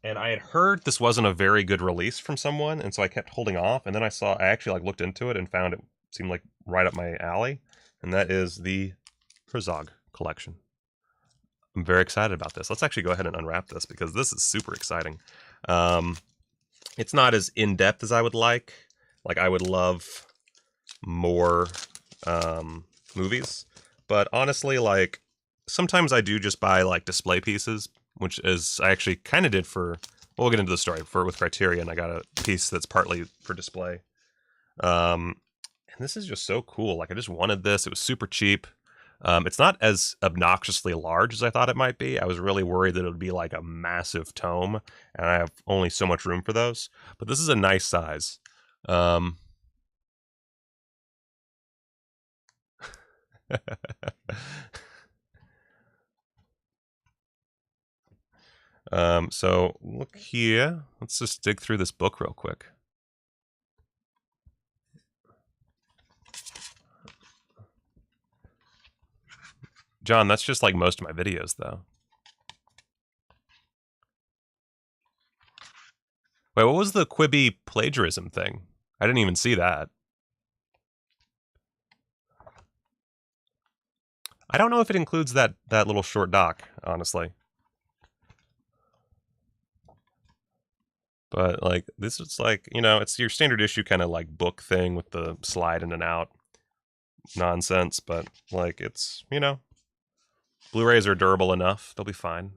and I had heard this wasn't a very good release from someone, and so I kept holding off, and then I actually like looked into it and found it seemed like right up my alley, and that is the Herzog collection. I'm very excited about this. Let's actually go ahead and unwrap this because this is super exciting. It's not as in-depth as I would like. Like, I would love more movies, but honestly, like, sometimes I do just buy like display pieces, which is I actually kind of did for. Well, we'll get into the story with Criterion. I got a piece that's partly for display. And this is just so cool. Like, I just wanted this. It was super cheap. It's not as obnoxiously large as I thought it might be. I was really worried that it would be like a massive tome, and I have only so much room for those. But this is a nice size. So look here. Let's just dig through this book real quick. John, that's just like most of my videos, though. Wait, what was the Quibi plagiarism thing? I didn't even see that. I don't know if it includes that little short doc, honestly. But, like, this is like, you know, it's your standard issue kind of like book thing with the slide in and out nonsense, but, like, it's, you know, Blu-rays are durable enough. They'll be fine.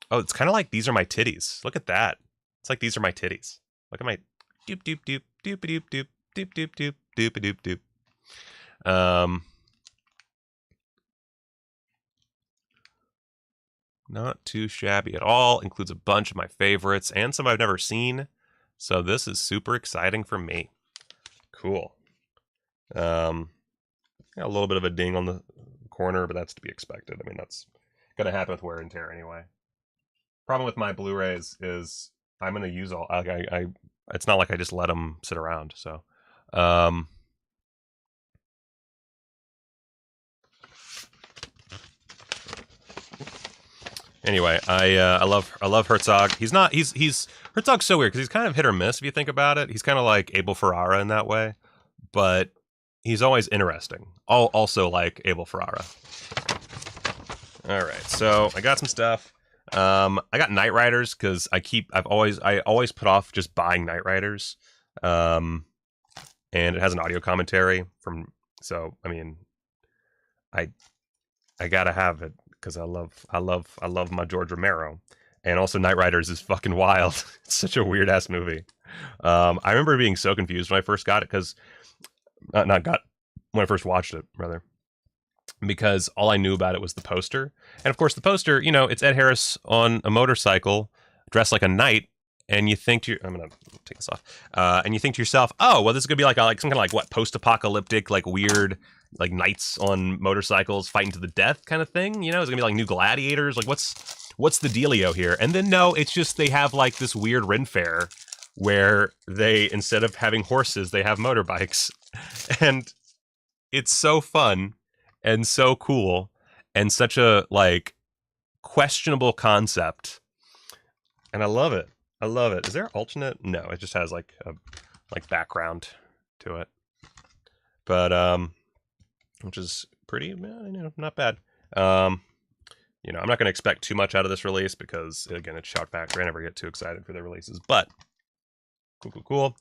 Oh, it's kind of like these are my titties. Look at that. It's like these are my titties. Look at my doop doop doop doop doop doop doop doop doop doop doop doop. Not too shabby at all. Includes a bunch of my favorites and some I've never seen. So this is super exciting for me. Cool. Got a little bit of a ding on the corner, but that's to be expected. I mean, that's gonna happen with wear and tear anyway. Problem with my Blu-rays is I'm gonna use all. I it's not like I just let them sit around. So, anyway, I love Herzog. He's Herzog's so weird because he's kind of hit or miss if you think about it. He's kind of like Abel Ferrara in that way, but he's always interesting. Also like Abel Ferrara. All right, so I got some stuff. I got Knightriders because I always put off just buying Knightriders. And it has an audio commentary from. So I mean, I gotta have it because I love my George Romero, and also Knightriders is fucking wild. It's such a weird ass movie. I remember being so confused when I first got it because when I first watched it rather. Because all I knew about it was the poster. And of course the poster, you know, it's Ed Harris on a motorcycle dressed like a knight, and you think to I'm gonna take this off. And you think to yourself, oh, well, this is gonna be like some kind of like what, post-apocalyptic, like weird, like knights on motorcycles fighting to the death kind of thing. You know, it's gonna be like new gladiators. Like what's the dealio here? And then no, it's just they have like this weird Ren fair where they, instead of having horses, they have motorbikes. And it's so fun and so cool and such a like questionable concept, and I love it. Is there alternate? No, it just has like a background to it, but which is pretty, you know, not bad. You know, I'm not going to expect too much out of this release because again, it's Shout Factory. I never get too excited for their releases, but cool.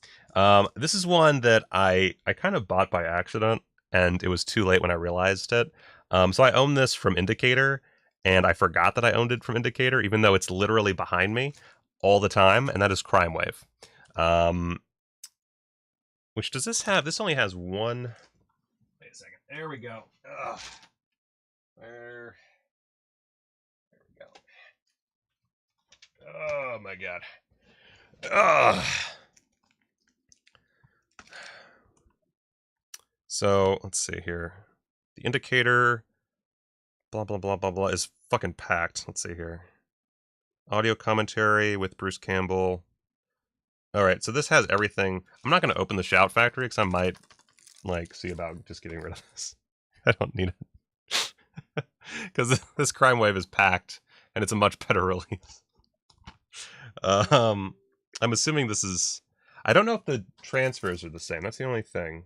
This is one that I kind of bought by accident. and it was too late when I realized it. So I own this from Indicator, and I forgot that I owned it from Indicator, even though it's literally behind me all the time, and that is Crime Wave. Which does this have? This only has one. Wait a second. There we go. Ugh. There we go. Oh my god. Ugh. So let's see here. The Indicator, blah blah blah blah blah, is fucking packed. Let's see here. Audio commentary with Bruce Campbell. All right, so this has everything. I'm not going to open the Shout Factory because I might like see about just getting rid of this. I don't need it because this Crime Wave is packed and it's a much better release. I'm assuming this is. I don't know if the transfers are the same. That's the only thing.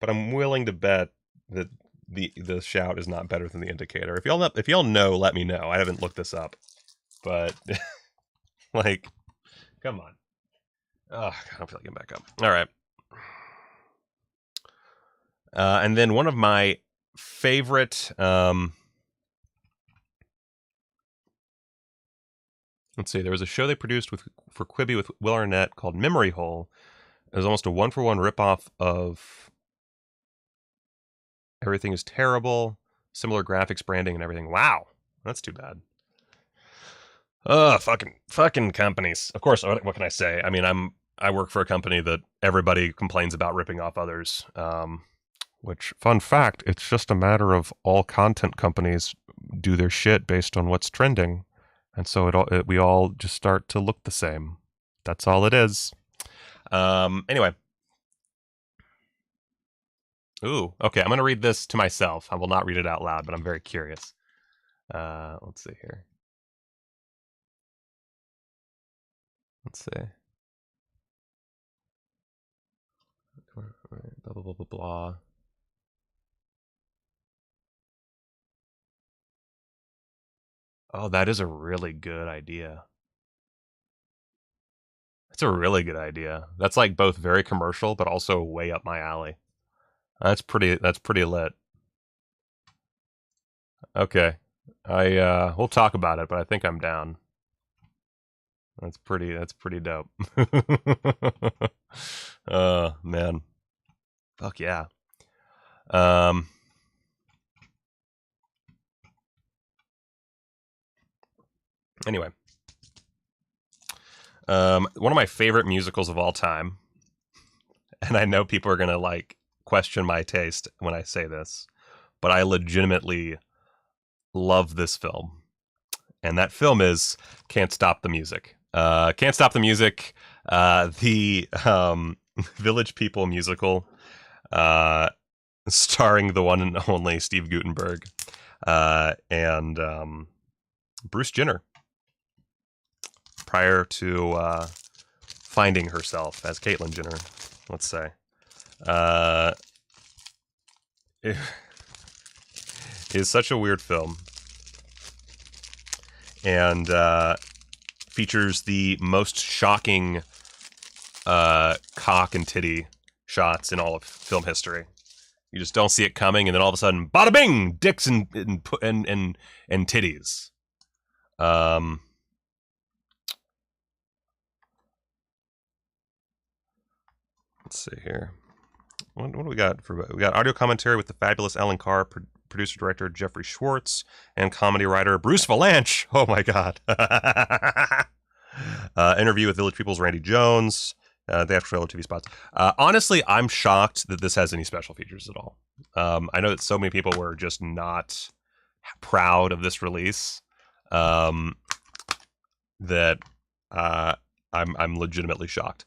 But I'm willing to bet that the Shout is not better than the Indicator. If y'all know, let me know. I haven't looked this up, but like, come on. Oh, I don't feel like getting back up. All right. And then one of my favorite. Let's see. There was a show they produced for Quibi with Will Arnett called Memory Hole. It was almost a one-for-one ripoff of Everything is Terrible, similar graphics, branding, and everything. Wow, that's too bad. Fucking companies. Of course, what can I say? I mean, I work for a company that everybody complains about ripping off others. Which, fun fact, it's just a matter of all content companies do their shit based on what's trending, and so we all just start to look the same. That's all it is. Anyway. Ooh, okay, I'm going to read this to myself. I will not read it out loud, but I'm very curious. Let's see here. Let's see. Blah, blah, blah, blah, blah. Oh, that is a really good idea. That's a really good idea. That's like both very commercial, but also way up my alley. That's pretty lit. Okay. We'll talk about it, but I think I'm down. That's pretty dope. Man. Fuck yeah. Anyway. One of my favorite musicals of all time, and I know people are gonna like question my taste when I say this, but I legitimately love this film. And that film is Can't Stop the Music. Can't Stop the Music, the Village People musical, starring the one and only Steve Guttenberg, and Bruce Jenner, prior to finding herself as Caitlyn Jenner, let's say. It is such a weird film, and features the most shocking cock and titty shots in all of film history. You just don't see it coming, and then all of a sudden, bada bing, dicks and titties. Let's see here. What do we got? We got audio commentary with the fabulous Alan Carr, producer-director Jeffrey Schwartz, and comedy writer Bruce Valanche. Oh my god. Interview with Village People's Randy Jones. The actual TV spots. Honestly, I'm shocked that this has any special features at all. I know that so many people were just not proud of this release. That I'm legitimately shocked.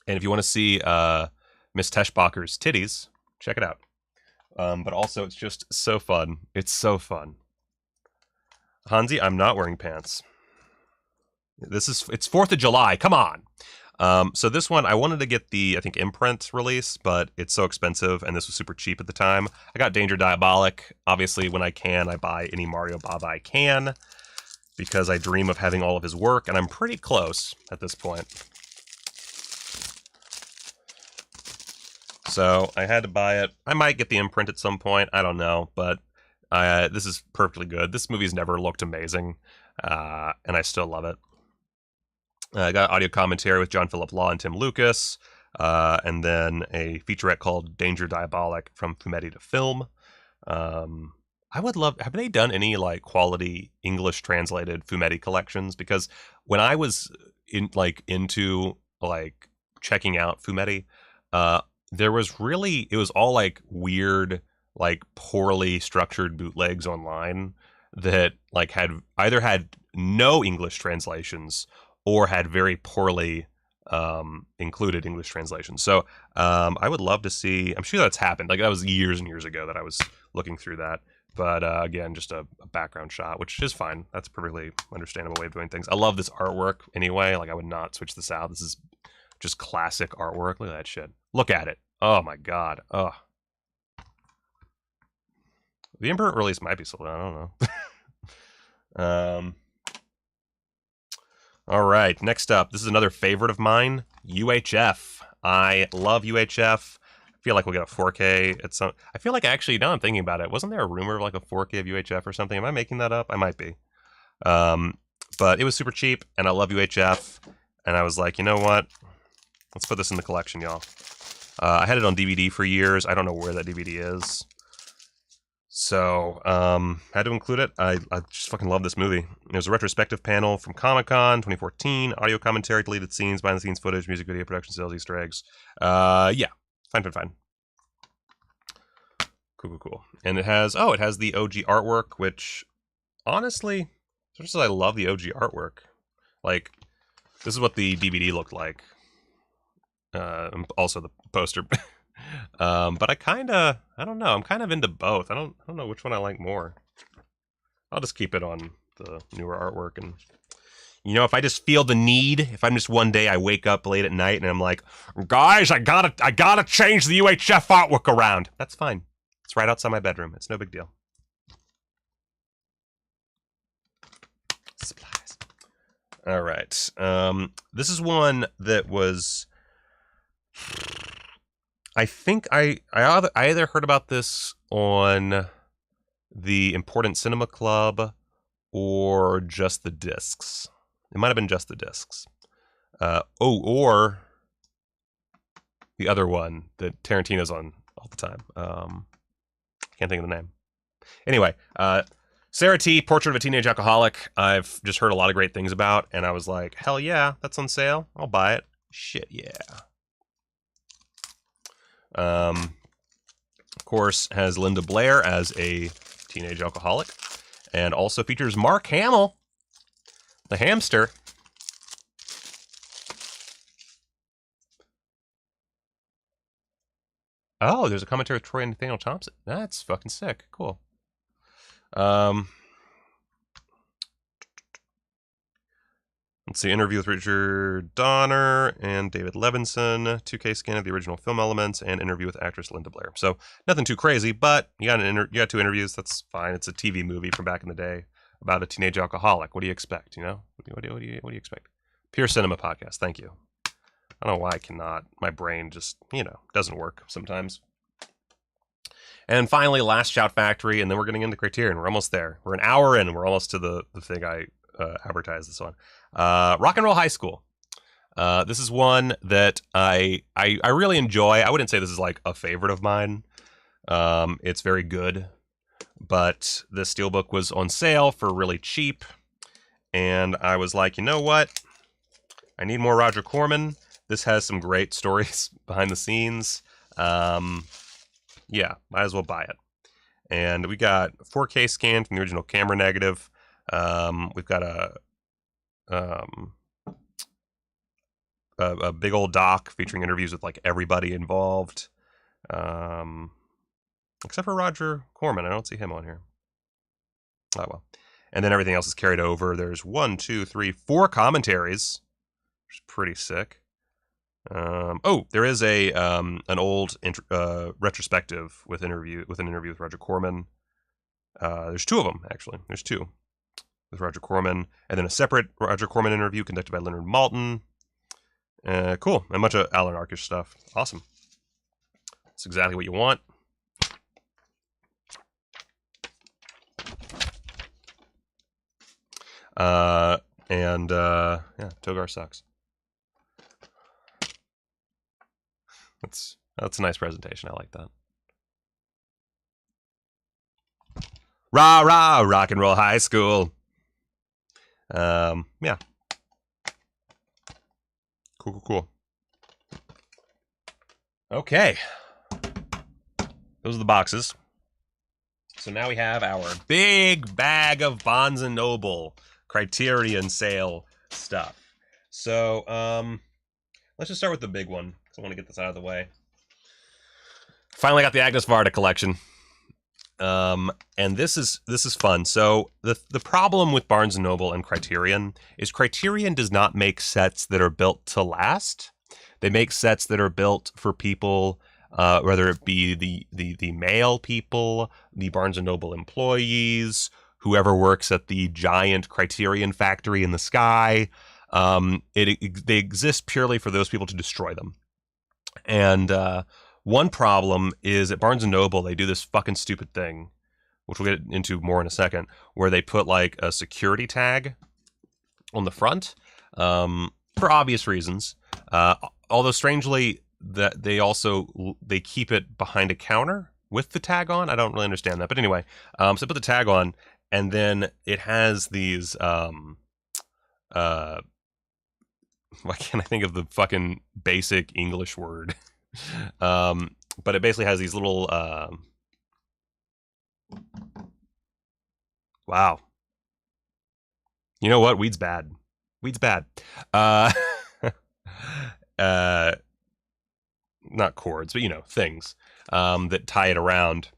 And if you want to see Miss Teschbacher's titties, check it out. But also, it's just so fun. It's so fun. Hansi, I'm not wearing pants. It's 4th of July. Come on. So this one, I wanted to get the, I think, imprint release, but it's so expensive, and this was super cheap at the time. I got Danger Diabolik. Obviously, when I can, I buy any Mario Bava I can, because I dream of having all of his work, and I'm pretty close at this point. So I had to buy it. I might get the imprint at some point. I don't know, but this is perfectly good. This movie's never looked amazing, and I still love it. I got audio commentary with John Philip Law and Tim Lucas, and then a featurette called Danger Diabolik from Fumetti to Film. I would love. Have they done any like quality English translated Fumetti collections? Because when I was into checking out Fumetti, there was really, it was all like weird, like poorly structured bootlegs online that like had no English translations or had very poorly included English translations. So I would love to see. I'm sure that's happened. Like that was years and years ago that I was looking through that. But again, just a background shot, which is fine. That's a perfectly understandable way of doing things. I love this artwork anyway. Like I would not switch this out. This is just classic artwork. Look at that shit. Look at it. Oh my god. Oh. The imprint release might be sold out. I don't know. All right. Next up, this is another favorite of mine. UHF. I love UHF. I feel like we'll get a 4K at some. I feel like actually, now I'm thinking about it, wasn't there a rumor of like a 4K of UHF or something? Am I making that up? I might be. But it was super cheap, and I love UHF. And I was like, you know what? Let's put this in the collection, y'all. I had it on DVD for years. I don't know where that DVD is. So, had to include it. I just fucking love this movie. There's a retrospective panel from Comic-Con 2014, audio commentary, deleted scenes, behind-the-scenes footage, music video, production sales, Easter eggs. Yeah. Fine. Cool. And it has the OG artwork, which, honestly, just as I love the OG artwork. Like, this is what the DVD looked like. Also the poster. But I don't know. I'm kind of into both. I don't know which one I like more. I'll just keep it on the newer artwork. And, you know, if I just feel the need, if I'm just one day I wake up late at night and I'm like, guys, I gotta change the UHF artwork around. That's fine. It's right outside my bedroom. It's no big deal. Supplies. All right. This is one that was, I think I either heard about this on the Important Cinema Club or just the discs. It might have been just the discs. Or the other one that Tarantino's on all the time. Can't think of the name. Anyway, Sarah T, Portrait of a Teenage Alcoholic. I've just heard a lot of great things about, and I was like, hell yeah, that's on sale. I'll buy it. Shit, yeah. Of course, has Linda Blair as a teenage alcoholic, and also features Mark Hamill, the hamster. Oh, there's a commentary with Troy and Nathaniel Thompson. That's fucking sick. Cool. Let's see, interview with Richard Donner and David Levinson, 2K scan of the original film elements, and interview with actress Linda Blair. So nothing too crazy, but you got 2 interviews. That's fine. It's a TV movie from back in the day about a teenage alcoholic. What do you expect? You know, what do you expect? Pure Cinema Podcast. Thank you. I don't know why I cannot. My brain just, doesn't work sometimes. And finally, Last Shout Factory, and then we're getting into Criterion. We're almost there. We're an hour in. We're almost to the thing I advertised this on. Rock and Roll High School. This is one that I really enjoy. I wouldn't say this is like a favorite of mine. It's very good, but the steelbook was on sale for really cheap, and I was like, you know what? I need more Roger Corman. This has some great stories behind the scenes. Yeah, might as well buy it. And we got 4K scan from the original camera negative. We've got a big old doc featuring interviews with like everybody involved, except for Roger Corman. I don't see him on here. Oh well. And then everything else is carried over. There's 1, 2, 3, 4 commentaries, which is pretty sick. There is an old retrospective with an interview with Roger Corman. There's 2 of them actually. There's 2 with Roger Corman, and then a separate Roger Corman interview conducted by Leonard Maltin. Cool, and a bunch of Alan Arkish stuff. Awesome. That's exactly what you want. Yeah, Togar sucks. That's a nice presentation. I like that. Rah rah, rock and roll high school. Yeah. Cool. Okay. Those are the boxes. So now we have our big bag of Barnes & Noble Criterion sale stuff. So, let's just start with the big one, because I want to get this out of the way. Finally got the Agnes Varda collection. And this is fun. So the problem with Barnes & Noble and Criterion is Criterion does not make sets that are built to last. They make sets that are built for people, whether it be the male people, the Barnes & Noble employees, whoever works at the giant Criterion factory in the sky. They exist purely for those people to destroy them. And one problem is at Barnes & Noble, they do this fucking stupid thing, which we'll get into more in a second, where they put like a security tag on the front for obvious reasons. Although strangely, that they keep it behind a counter with the tag on. I don't really understand that, but anyway, so I put the tag on, and then it has these why can't I think of the fucking basic English word? But it basically has these little wow. You know what? Weed's bad. Not cords, but things that tie it around,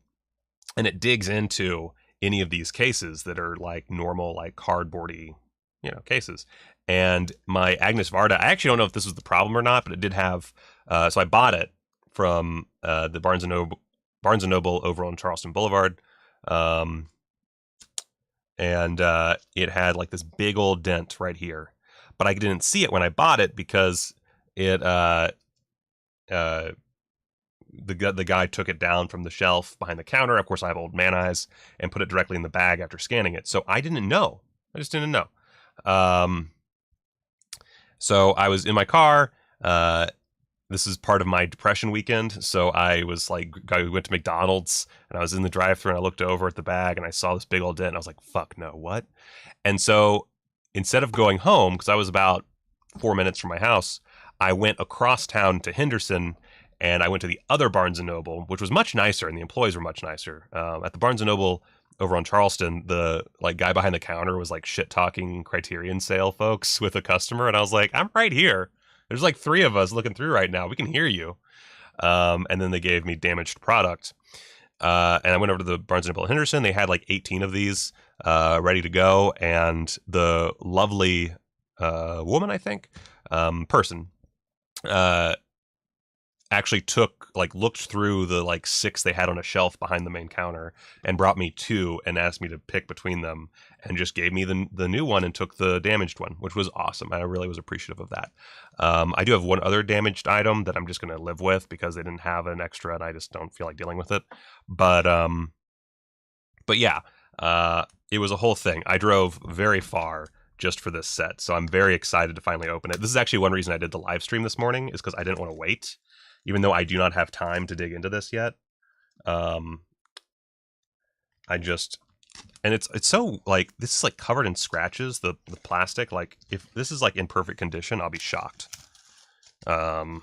and it digs into any of these cases that are like normal, like cardboardy, cases. And my Agnes Varda, I actually don't know if this was the problem or not, but it did have. So I bought it from the Barnes & Noble over on Charleston Boulevard, and it had like this big old dent right here, but I didn't see it when I bought it because it the guy took it down from the shelf behind the counter. Of course, I have old man eyes, and put it directly in the bag after scanning it. So I didn't know. I just didn't know. So I was in my car. This is part of my depression weekend. So I was like, I went to McDonald's, and I was in the drive-thru, and I looked over at the bag, and I saw this big old dent, and I was like, fuck no, what? And so instead of going home, because I was about 4 minutes from my house, I went across town to Henderson, and I went to the other Barnes & Noble, which was much nicer, and the employees were much nicer. At the Barnes & Noble over on Charleston, the like guy behind the counter was like shit-talking Criterion sale folks with a customer, and I was like, I'm right here. There's like 3 of us looking through right now. We can hear you. And then they gave me damaged product. And I went over to the Barnes & Noble in Henderson. They had like 18 of these ready to go, and the lovely woman, I think, person, actually looked through the like 6 they had on a shelf behind the main counter and brought me 2 and asked me to pick between them, and just gave me the new one and took the damaged one, which was awesome. I really was appreciative of that. I do have one other damaged item that I'm just going to live with because they didn't have an extra and I just don't feel like dealing with it. But yeah, it was a whole thing. I drove very far just for this set, so I'm very excited to finally open it. This is actually one reason I did the live stream this morning, is because I didn't want to wait. Even though I do not have time to dig into this yet, and it's so like, this is like covered in scratches. The plastic, like if this is like in perfect condition, I'll be shocked. But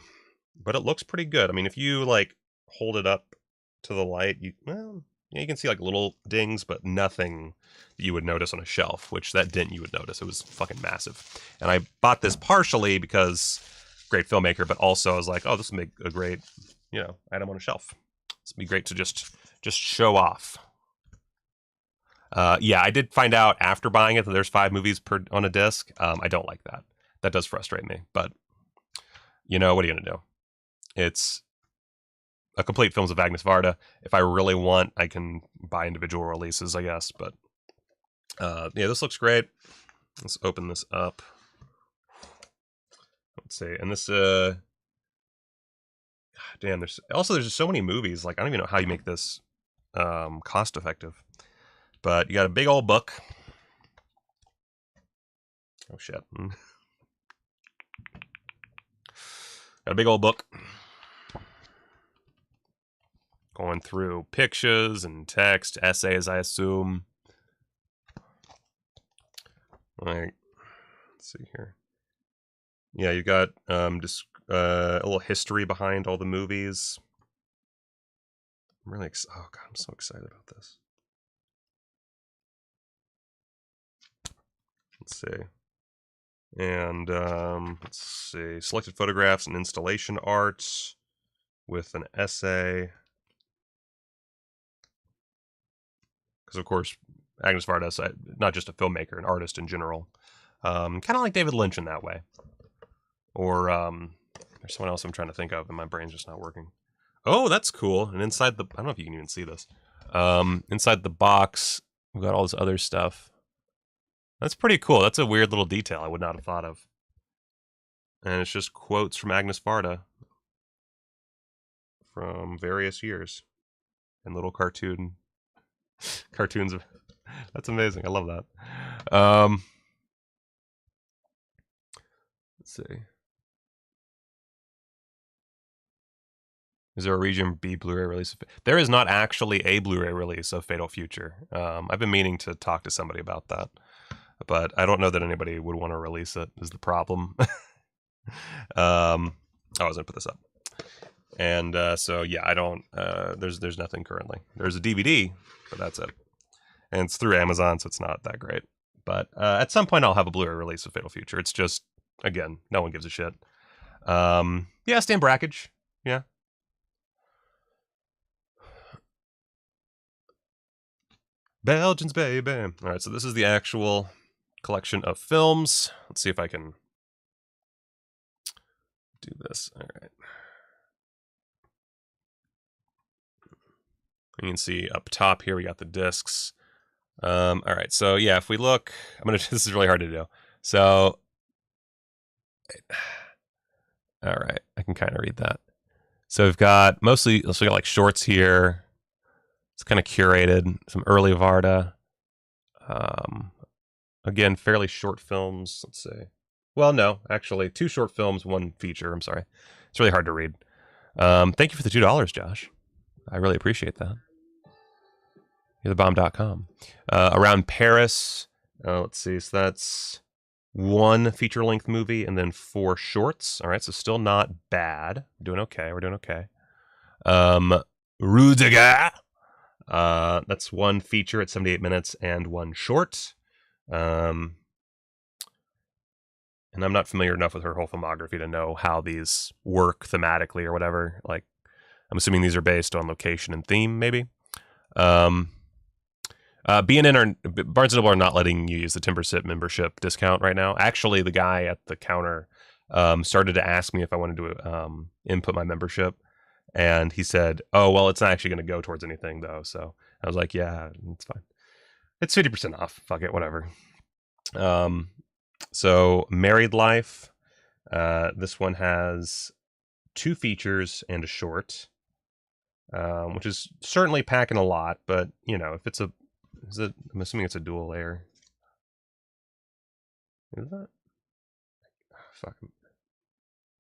it looks pretty good. I mean, if you like hold it up to the light, you can see like little dings, but nothing you would notice on a shelf. Which that dent you would notice. It was fucking massive. And I bought this partially because great filmmaker, but also I was like, oh, this would make a great, item on a shelf. This would be great to just show off. Yeah, I did find out after buying it that there's 5 movies on a disc. I don't like that. That does frustrate me, but what are you gonna do? It's a complete films of Agnes Varda. If I really want, I can buy individual releases, I guess. But yeah, this looks great. Let's open this up. Let's see, and this, dude, damn, there's just so many movies. Like, I don't even know how you make this cost effective. But you got a big old book. Oh shit. Got a big old book. Going through pictures and text, essays, I assume. Like, let's see here. Yeah, you got just a little history behind all the movies. I'm really oh god, I'm so excited about this. Let's see. And let's see, selected photographs and installation art with an essay. Because of course, Agnes Varda is not just a filmmaker, an artist in general. Kind of like David Lynch in that way. Or there's someone else I'm trying to think of, and my brain's just not working. Oh, that's cool. And inside the, I don't know if you can even see this. Inside the box, we've got all this other stuff. That's pretty cool. That's a weird little detail I would not have thought of. And it's just quotes from Agnes Varda from various years. And little cartoons of, that's amazing. I love that. Let's see. Is there a Region B Blu-ray release? There is not actually a Blu-ray release of Fatal Future. I've been meaning to talk to somebody about that, but I don't know that anybody would want to release it, is the problem. I was gonna put this up. And so yeah, I don't, there's nothing currently. There's a DVD, but that's it. And it's through Amazon, so it's not that great. But at some point I'll have a Blu-ray release of Fatal Future. It's just, again, no one gives a shit. Yeah, Stan Brakhage. Yeah. Belgians, baby. All right, so this is the actual collection of films. Let's see if I can do this. All right. You can see up top here, we got the discs. All right, so yeah, if we look, this is really hard to do. So, all right, I can kind of read that. So we've got mostly, we got like shorts here. It's kind of curated, some early Varda. Again, fairly short films, let's see. Well, no, actually, 2 short films, 1 feature, I'm sorry. It's really hard to read. Thank you for the $2, Josh. I really appreciate that. You're the bomb.com. Around Paris, let's see, so that's 1 feature-length movie and then 4 shorts. All right, so still not bad. We're doing okay. Rudiger. That's 1 feature at 78 minutes and 1 short. And I'm not familiar enough with her whole filmography to know how these work thematically or whatever. Like, I'm assuming these are based on location and theme, maybe. B&N or Barnes & Noble are not letting you use the Timbersit membership discount right now. Actually, the guy at the counter started to ask me if I wanted to input my membership. And he said, oh, well, it's not actually going to go towards anything, though. So I was like, yeah, it's fine. It's 50% off. Fuck it, whatever. So Married Life. This one has 2 features and a short, which is certainly packing a lot. But, you know, if it's I'm assuming it's a dual layer. Is that? Oh, fuck.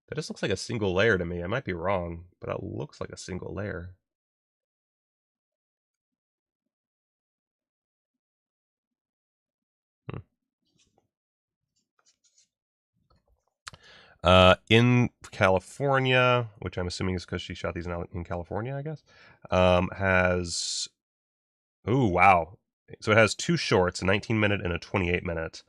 That just looks like a single layer to me. I might be wrong, but it looks like a single layer. In California, which I'm assuming is because she shot these in California, I guess, has... Ooh, wow. So it has 2 shorts, a 19-minute and a 28-minute.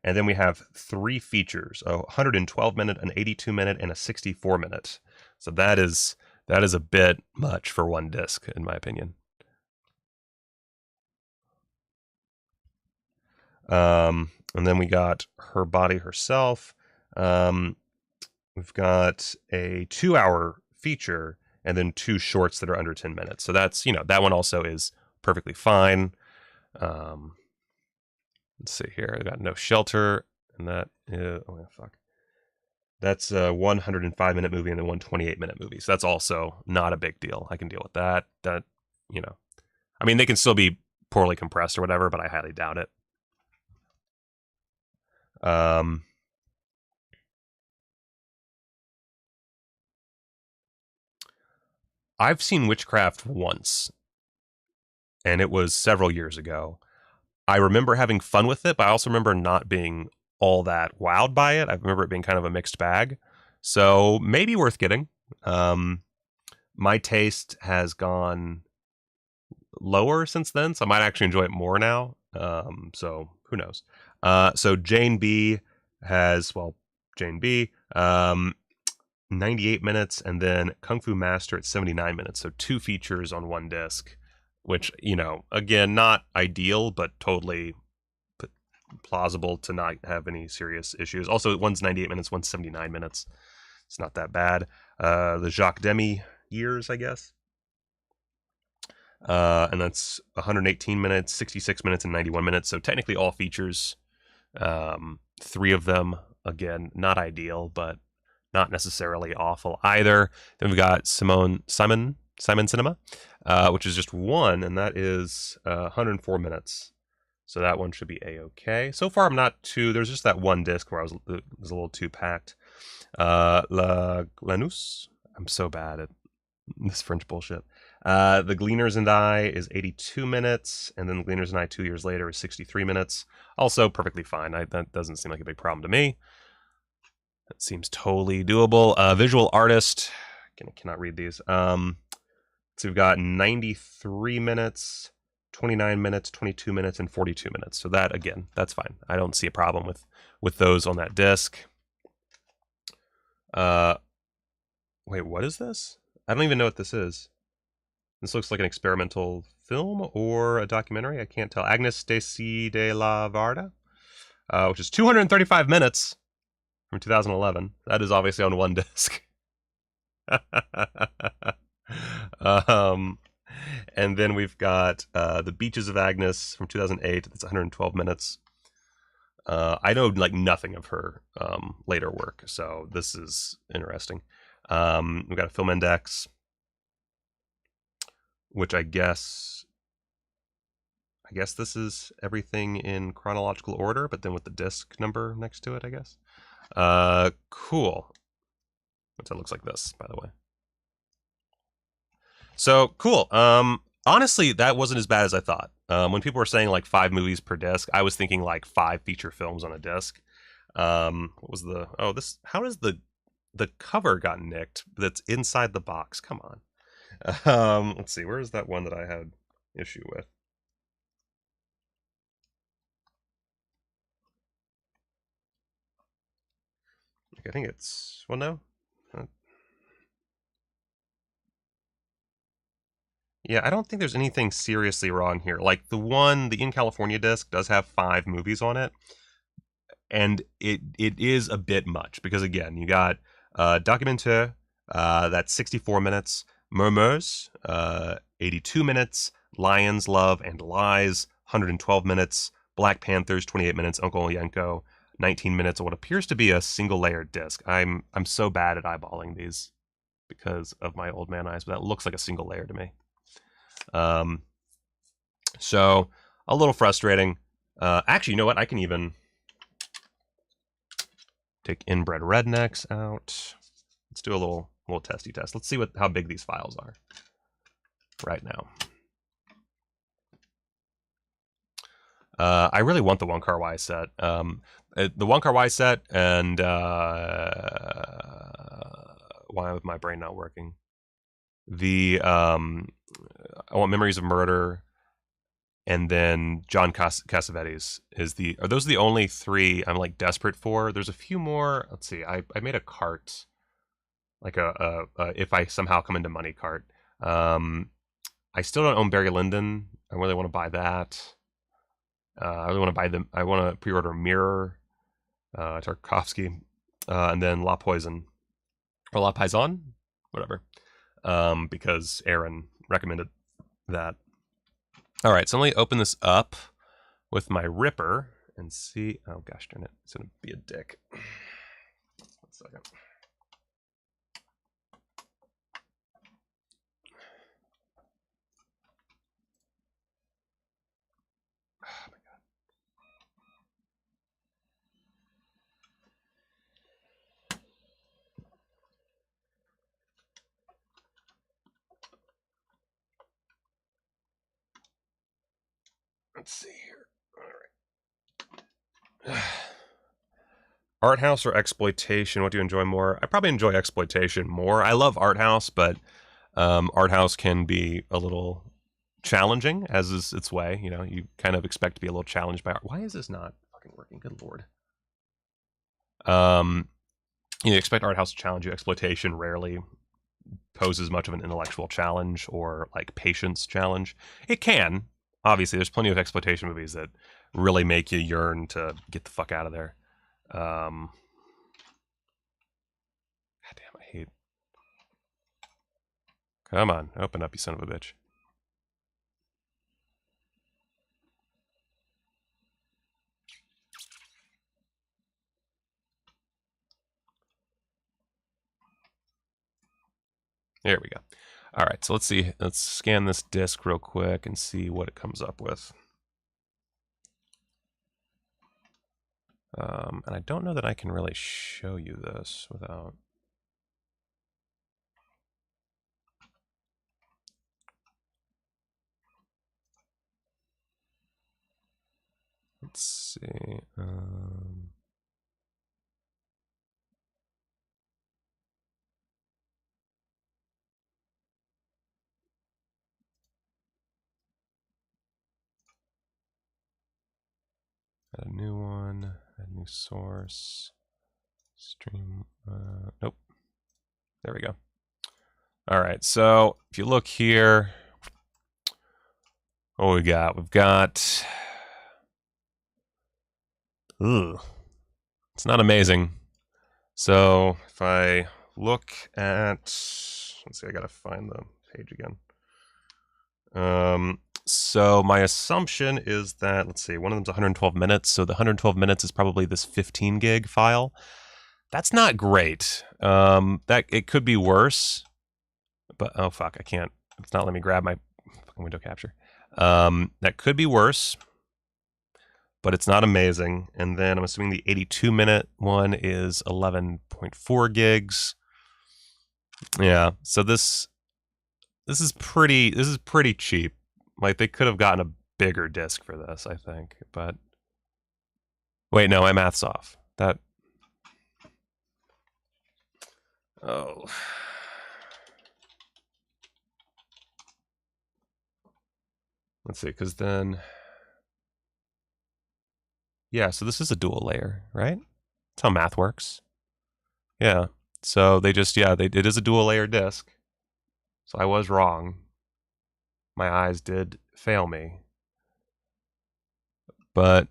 And then we have 3 features, a 112-minute, an 82-minute, and a 64-minute. So that is a bit much for 1 disc, in my opinion. And then we got Her Body Herself. We've got a 2-hour feature and then 2 shorts that are under 10 minutes. So that's, you know, that one also is perfectly fine. Let's see here. I got No Shelter, and that is, oh fuck. That's a 105-minute movie and then 128-minute movie. So that's also not a big deal. I can deal with that. That, you know, I mean, they can still be poorly compressed or whatever, but I highly doubt it. I've seen Witchcraft once, and it was several years ago. I remember having fun with it, but I also remember not being all that wowed by it. I remember it being kind of a mixed bag. So maybe worth getting. My taste has gone lower since then, so I might actually enjoy it more now. So who knows? So Jane B has, well, Jane B, 98 minutes, and then Kung Fu Master at 79 minutes. So 2 features on 1 disc, which, you know, again, not ideal, but totally plausible to not have any serious issues. Also, one's 98 minutes, one's 79 minutes. It's not that bad. The Jacques Demy years, I guess. And that's 118 minutes, 66 minutes, and 91 minutes. So technically all features. 3 of them, again, not ideal, but not necessarily awful either. Then we've got Simon Cinema, which is just 1, and that is 104 minutes. So that one should be A-okay. So far, I'm not too... There's just that 1 disc where it was a little too packed. La Glenus. I'm so bad at this French bullshit. The Gleaners and I is 82 minutes, and then the Gleaners and I 2 years later is 63 minutes. Also perfectly fine. That doesn't seem like a big problem to me. That seems totally doable. Visual Artist. I cannot read these. So we've got 93 minutes, 29 minutes, 22 minutes, and 42 minutes. So that, again, that's fine. I don't see a problem with those on that disc. Wait, what is this? I don't even know what this is. This looks like an experimental film or a documentary. I can't tell. Agnes de la Varda, which is 235 minutes from 2011. That is obviously on 1 disc. And then we've got The Beaches of Agnes from 2008. That's 112 minutes. I know like nothing of her later work, so this is interesting. We've got a Film Index, which I guess this is everything in chronological order, but then with the disc number next to it, I guess. Cool. Which that looks like this, by the way. So cool. Honestly, that wasn't as bad as I thought. When people were saying like 5 movies per disc, I was thinking like 5 feature films on a disc. What was the... Oh, this... How does the cover got nicked that's inside the box? Come on. Let's see. Where is that one that I had issue with? I think it's... Well, no. Yeah, I don't think there's anything seriously wrong here. Like the In California disc does have 5 movies on it, and it is a bit much because again, you got Documentaire, that's 64 minutes, Murmurs, 82 minutes, Lions, Love, and Lies, 112 minutes, Black Panthers, 28 minutes, Uncle Yenko, 19 minutes, on what appears to be a single-layered disc. I'm so bad at eyeballing these because of my old man eyes, but that looks like a single layer to me. So a little frustrating. Actually, you know what? I can even take Inbred Rednecks out. Let's do a little testy test. Let's see how big these files are right now. I really want the Wong Kar-wai set. The Wong Kar-wai set and why is my brain not working? I want Memories of Murder, and then John Cassavetes are those the only 3 I'm like desperate for? There's a few more. Let's see. I made a cart, like a if I somehow come into money cart. I still don't own Barry Lyndon. I really want to buy that. I really want to buy them. I want to pre-order Mirror, Tarkovsky, and then La Poison or La Paysanne, whatever. Because Aaron recommended that. All right, so let me open this up with my Ripper and see. Oh gosh darn it, it's gonna be a dick. Let's second. Oh my god. Let's see here. All right. Art house or exploitation? What do you enjoy more? I probably enjoy exploitation more. I love art house, but art house can be a little challenging, as is its way. You know, you kind of expect to be a little challenged by art. Why is this not fucking working? Good lord. You expect art house to challenge you. Exploitation rarely poses much of an intellectual challenge or like patience challenge. It can. Obviously, there's plenty of exploitation movies that really make you yearn to get the fuck out of there. God damn, I hate. Come on, open up, you son of a bitch. There we go. All right, so let's see. Let's scan this disc real quick and see what it comes up with. And I don't know that I can really show you this without... Let's see. Add a new one. Add new source. Stream. Nope. There we go. All right. So if you look here, what we got? We've got. Ugh. It's not amazing. So if I look at, let's see, I gotta find the page again. So my assumption is that, let's see, one of them's 112 minutes. So the 112 minutes is probably this 15 gig file. That's not great. That it could be worse, but oh fuck, I can't. It's not letting me grab my fucking window capture. That could be worse, but it's not amazing. And then I'm assuming the 82-minute one is 11.4 gigs. Yeah, so this is pretty cheap. Like they could have gotten a bigger disc for this, I think. But wait, no, my math's off. That let's see, because then yeah, so this is a dual layer, right? That's how math works. Yeah. So they just it is a dual layer disc. So I was wrong. My eyes did fail me. But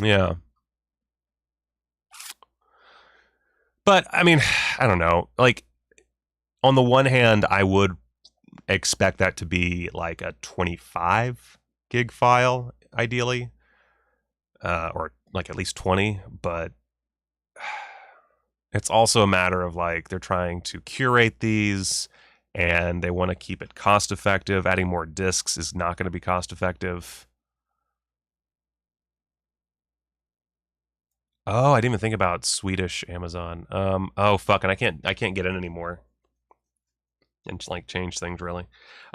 yeah. But I mean, I don't know. Like on the one hand, I would expect that to be like a 25 gig file, ideally. Or like at least 20, but it's also a matter of like they're trying to curate these and they want to keep it cost effective. Adding more discs is not going to be cost effective. Oh, I didn't even think about Swedish Amazon. Oh fuck, and I can't get in anymore. And just like change things really.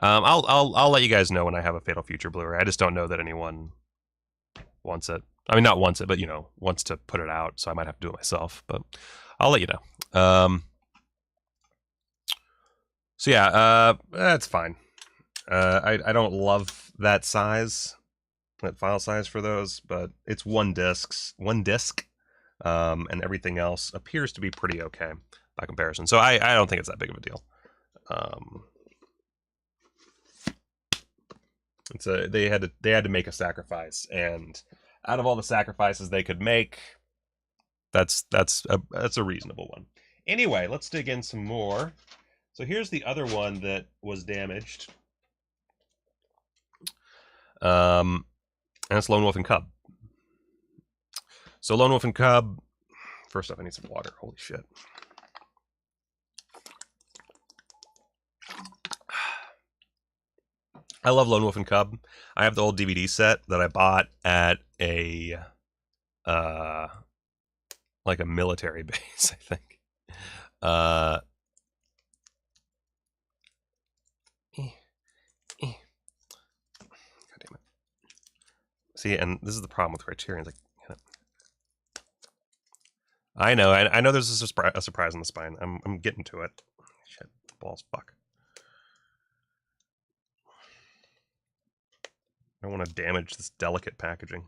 I'll let you guys know when I have a Fatal Future Blu-ray. I just don't know that anyone wants it. I mean, not wants it, but you know, wants to put it out. So I might have to do it myself. But I'll let you know. So yeah, that's fine. I don't love that size, that file size for those, but it's one disc, and everything else appears to be pretty okay by comparison. So I don't think it's that big of a deal. They had to make a sacrifice, and out of all the sacrifices they could make, that's a reasonable one. Anyway, let's dig in some more. So here's the other one that was damaged. And it's Lone Wolf and Cub. So Lone Wolf and Cub, first off, I need some water. Holy shit. I love Lone Wolf and Cub. I have the old DVD set that I bought at a like a military base, I think. God damn it. See, and this is the problem with Criterion. Like, I know there's a surprise in the spine. I'm getting to it. Shit, balls, fuck. I don't want to damage this delicate packaging.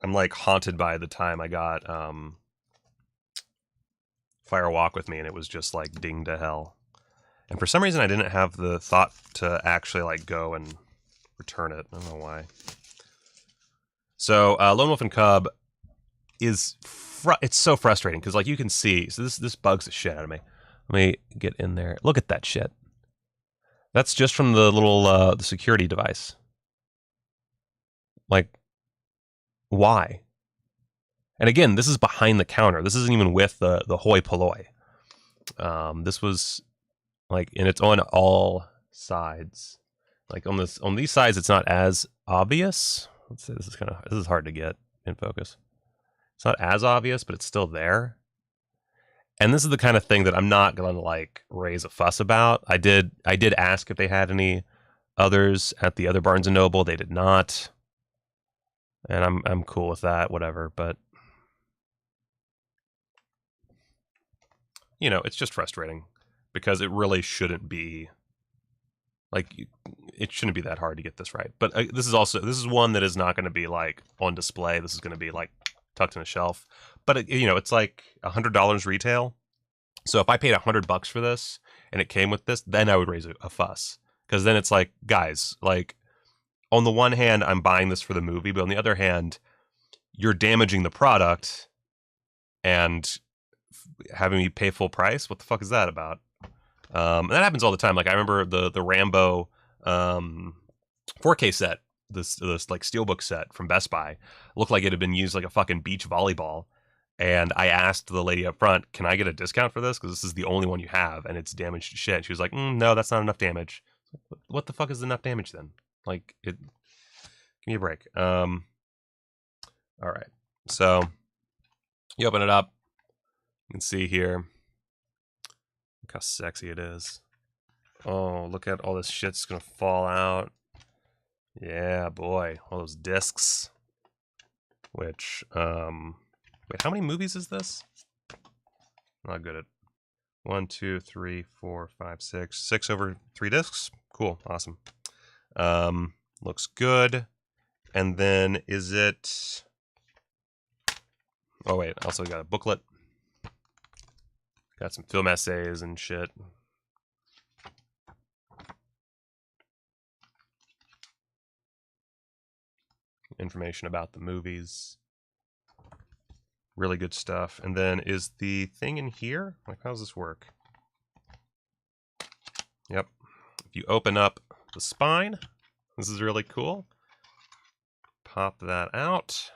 I'm like haunted by the time I got Fire Walk with Me, and it was just like ding to hell. And for some reason, I didn't have the thought to actually like go and return it. I don't know why. So Lone Wolf and Cub is it's so frustrating because like you can see. So this bugs the shit out of me. Let me get in there. Look at that shit. That's just from the little the security device. Like, why? And again, this is behind the counter. This isn't even with the hoi polloi. This was like, and it's on all sides. Like on these sides, it's not as obvious. Let's say this is hard to get in focus. It's not as obvious, but it's still there. And this is the kind of thing that I'm not going to like raise a fuss about. I did ask if they had any others at the other Barnes and Noble. They did not. And I'm cool with that, whatever, but you know, it's just frustrating because it really shouldn't be like it shouldn't be that hard to get this right. But this is one that is not going to be like on display. This is going to be like tucked in a shelf. But you know, it's like $100 retail. So if I paid $100 for this and it came with this, then I would raise a fuss because then it's like, guys, like on the one hand, I'm buying this for the movie, but on the other hand, you're damaging the product and having me pay full price. What the fuck is that about? And that happens all the time. Like I remember the Rambo 4K set, this like steelbook set from Best Buy, looked like it had been used like a fucking beach volleyball. And I asked the lady up front, can I get a discount for this? Because this is the only one you have, and it's damaged to shit. She was like, no, that's not enough damage. What the fuck is enough damage then? Like, give me a break. All right. So, you open it up. You can see here. Look how sexy it is. Oh, look at all this shit's gonna fall out. Yeah, boy. All those discs. Which, wait, how many movies is this? I'm not good at 1, 2, 3, 4, 5, 6. 6 over 3 discs. Cool, awesome. Looks good. And then is it? Oh wait, also got a booklet. Got some film essays and shit. Information about the movies. Really good stuff. And then is the thing in here? Like, how does this work? Yep. If you open up the spine, this is really cool. Pop that out.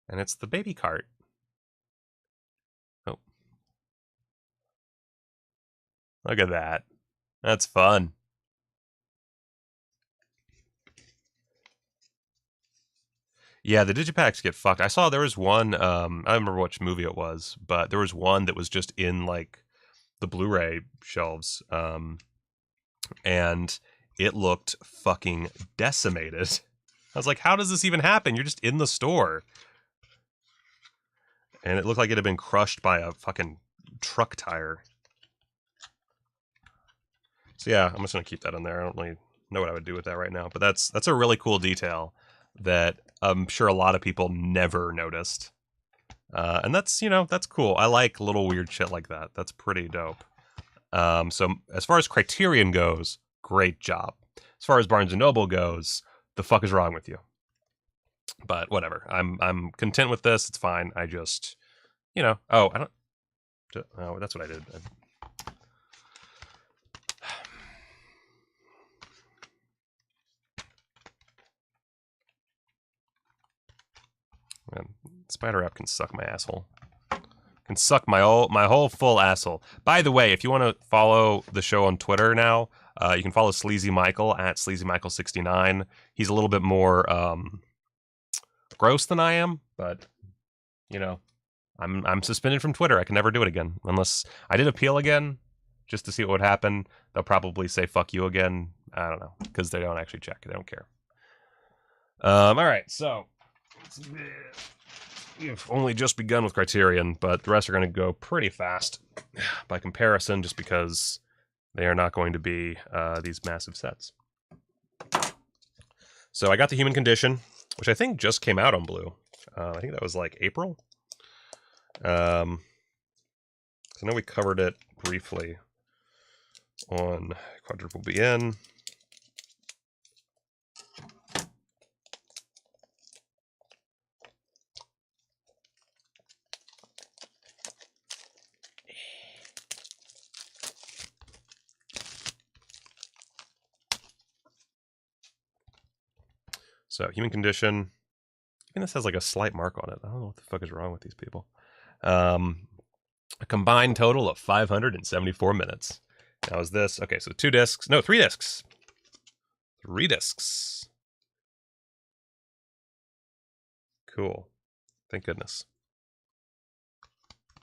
And it's the baby cart. Oh. Look at that. That's fun. Yeah, the digipacks get fucked. I saw there was one, I don't remember which movie it was, but there was one that was just in like the Blu-ray shelves, and it looked fucking decimated. I was like, how does this even happen? You're just in the store. And it looked like it had been crushed by a fucking truck tire. So yeah, I'm just gonna keep that in there. I don't really know what I would do with that right now, but that's a really cool detail that I'm sure a lot of people never noticed. And that's, you know, that's cool. I like little weird shit like that. That's pretty dope. So as far as Criterion goes, great job. As far as Barnes & Noble goes, the fuck is wrong with you? But whatever. I'm content with this. It's fine. I just, you know, oh, that's what I did. Man, Spider App can suck my asshole. Can suck my whole full asshole. By the way, if you want to follow the show on Twitter now, you can follow Sleazy Michael at SleazyMichael69. He's a little bit more gross than I am, but you know, I'm suspended from Twitter. I can never do it again unless I did appeal again, just to see what would happen. They'll probably say "fuck you" again. I don't know, because they don't actually check. They don't care. All right, so we've only just begun with Criterion, but the rest are going to go pretty fast by comparison, just because they are not going to be these massive sets. So I got the Human Condition, which I think just came out on Blue. I think that was like April. So I know we covered it briefly on Quadruple BN. So, Human Condition. Even this has like a slight mark on it. I don't know what the fuck is wrong with these people. A combined total of 574 minutes. Now is this... Okay, so 2 discs. No, 3 discs. 3 discs. Cool. Thank goodness.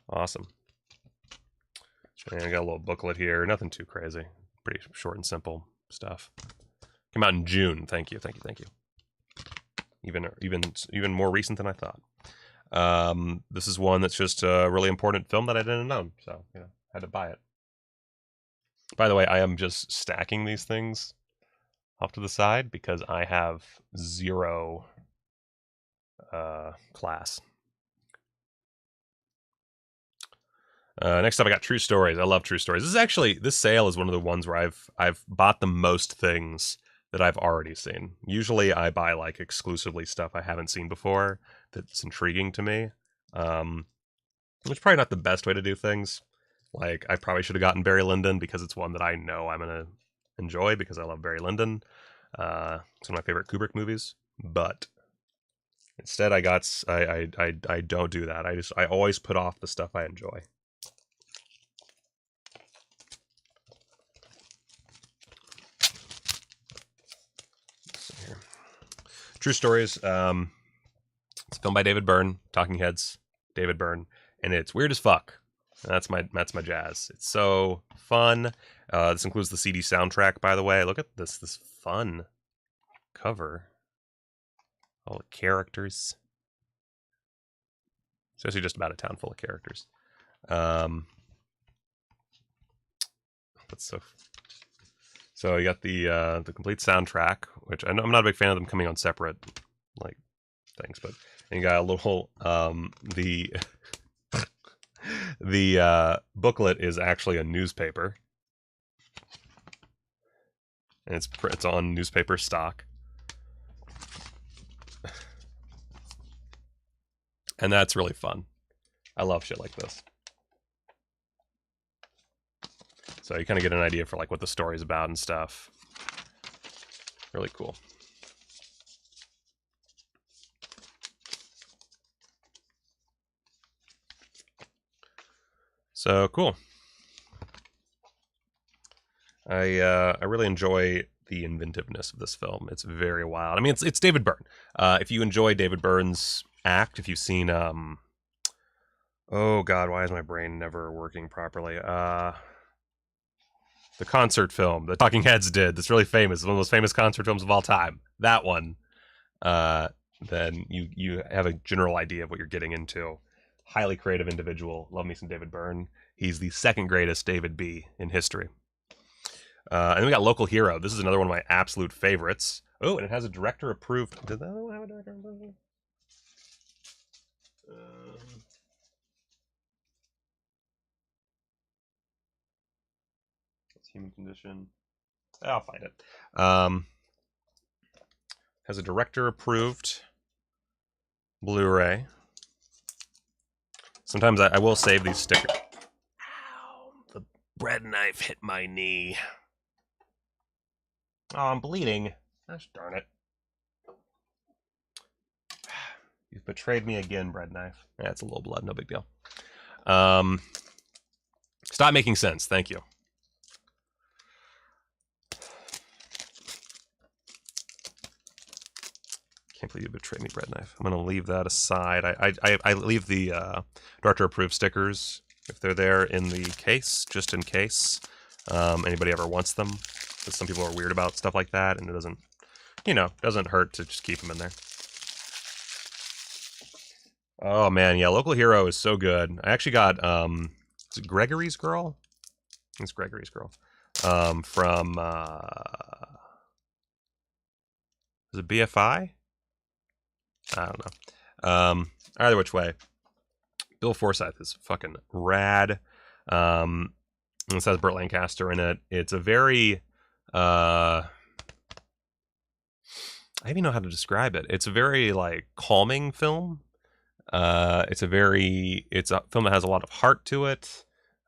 Awesome. And I got a little booklet here. Nothing too crazy. Pretty short and simple stuff. Came out in June. Thank you, thank you, thank you. Even more recent than I thought. This is one that's just a really important film that I didn't know, so you know, had to buy it. By the way, I am just stacking these things off to the side because I have 0 class. Next up, I got True Stories. I love True Stories. This sale is one of the ones where I've bought the most things that I've already seen. Usually I buy like exclusively stuff I haven't seen before that's intriguing to me. Which is probably not the best way to do things. Like, I probably should have gotten Barry Lyndon because it's one that I know I'm going to enjoy because I love Barry Lyndon. It's one of my favorite Kubrick movies. But instead I don't do that. I always put off the stuff I enjoy. True Stories. It's filmed by David Byrne, Talking Heads, David Byrne, and it's weird as fuck. That's my jazz. It's so fun. This includes the CD soundtrack, by the way. Look at this fun cover. All the characters. It's actually just about a town full of characters. That's so you got the complete soundtrack, which I'm not a big fan of them coming on separate like things, but you got a little the booklet is actually a newspaper, and it's on newspaper stock, and that's really fun. I love shit like this. So you kind of get an idea for like what the story's about and stuff. Really cool. So cool. I really enjoy the inventiveness of this film. It's very wild. I mean, it's David Byrne. If you enjoy David Byrne's act, if you've seen oh god, why is my brain never working properly? The concert film that Talking Heads did, that's really famous. It's one of the most famous concert films of all time. That one. Then you have a general idea of what you're getting into. Highly creative individual. Love me some David Byrne. He's the second greatest David B in history. And then we got Local Hero. This is another one of my absolute favorites. Oh, and it has a director approved. Did that one have a director approved? Human Condition. I'll find it. Has a director approved Blu-ray. Sometimes I will save these stickers. Ow, the bread knife hit my knee. Oh, I'm bleeding. Gosh darn it. You've betrayed me again, bread knife. Yeah, it's a little blood, no big deal. Stop making sense. Thank you. Can't believe you betrayed me, bread knife. I'm gonna leave that aside. I leave the director approved stickers if they're there in the case, just in case anybody ever wants them. Because some people are weird about stuff like that, and it doesn't, you know, doesn't hurt to just keep them in there. Oh man, yeah, Local Hero is so good. I actually got is it Gregory's Girl? It's Gregory's Girl. From is it BFI? I don't know. Either which way, Bill Forsyth is fucking rad. This has Burt Lancaster in it. It's a very I don't even know how to describe it. It's a very like calming film. It's a film that has a lot of heart to it,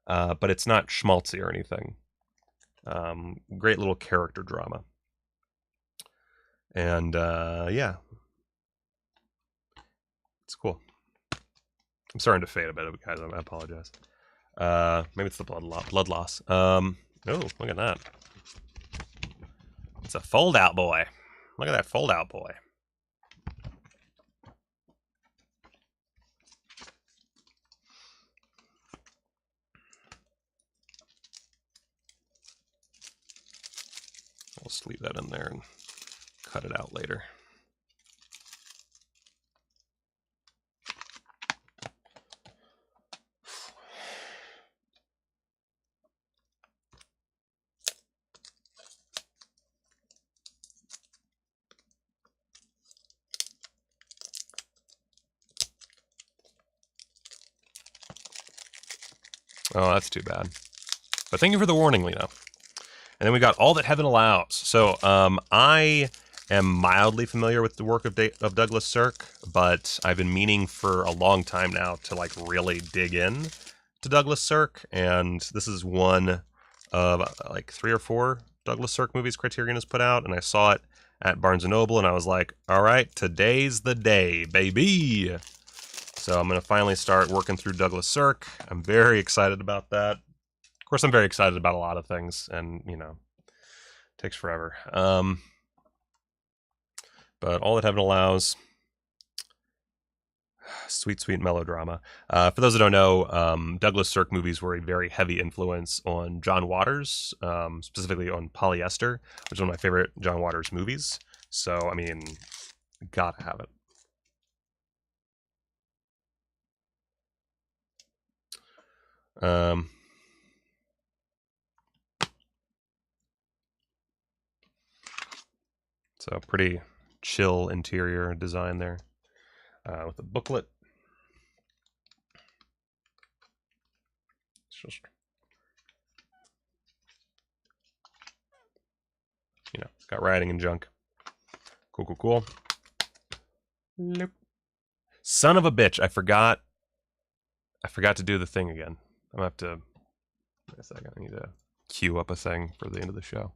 but it's not schmaltzy or anything. Great little character drama. And yeah, it's cool. I'm starting to fade a bit, guys. I apologize. Maybe it's the blood loss. Oh, look at that. It's a fold-out boy. Look at that fold-out boy. I'll just leave that in there and cut it out later. Oh, that's too bad. But thank you for the warning, Lena. And then we got All That Heaven Allows. So I am mildly familiar with the work of Douglas Sirk, but I've been meaning for a long time now to like really dig in to Douglas Sirk. And this is one of like 3 or 4 Douglas Sirk movies Criterion has put out. And I saw it at Barnes & Noble and I was like, all right, today's the day, baby. So I'm going to finally start working through Douglas Sirk. I'm very excited about that. Of course, I'm very excited about a lot of things, and, you know, it takes forever. But All That Heaven Allows, sweet, sweet melodrama. For those that don't know, Douglas Sirk movies were a very heavy influence on John Waters, specifically on Polyester, which is one of my favorite John Waters movies. So, I mean, gotta have it. So pretty chill interior design there, with the booklet. It's just, you know, got writing and junk. Cool, cool, cool. Nope. Son of a bitch! I forgot to do the thing again. I'm gonna have to. Wait a second. I need to queue up a thing for the end of the show.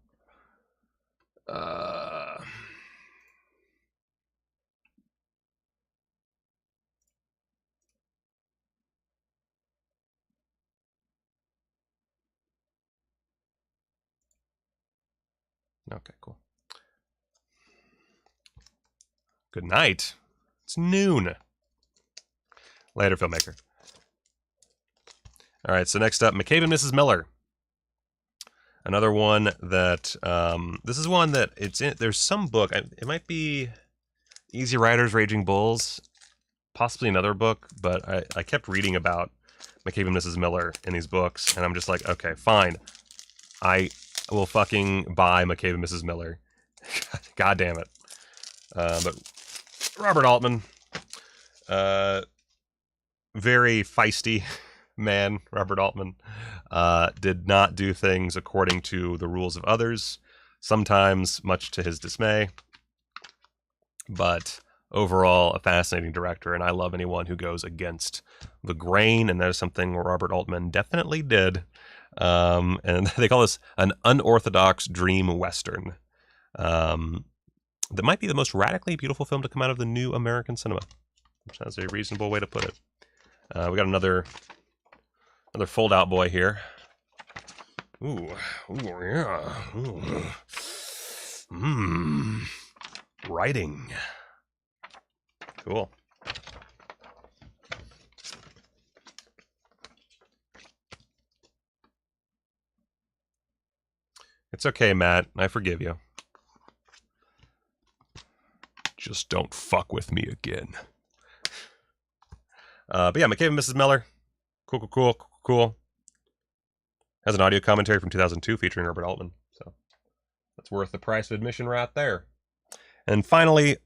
Okay, cool. Good night. It's noon. Later, filmmaker. All right, so next up, McCabe and Mrs. Miller. Another one that, this is one that it's in, there's some book, it might be Easy Riders, Raging Bulls, possibly another book, but I kept reading about McCabe and Mrs. Miller in these books, and I'm just like, okay, fine. I will fucking buy McCabe and Mrs. Miller. God damn it. But Robert Altman, very feisty man, Robert Altman, did not do things according to the rules of others, sometimes much to his dismay, but overall a fascinating director, and I love anyone who goes against the grain, and that is something Robert Altman definitely did. And they call this an unorthodox dream western. That might be the most radically beautiful film to come out of the new American cinema. which is a reasonable way to put it. We got another fold-out boy here. Ooh, yeah. Ooh. Writing. Cool. It's okay, Matt. I forgive you. Just don't fuck with me again. But yeah, McCabe Mrs. Meller. Cool. Has an audio commentary from 2002 featuring Robert Altman. So that's worth the price of admission right there. And finally,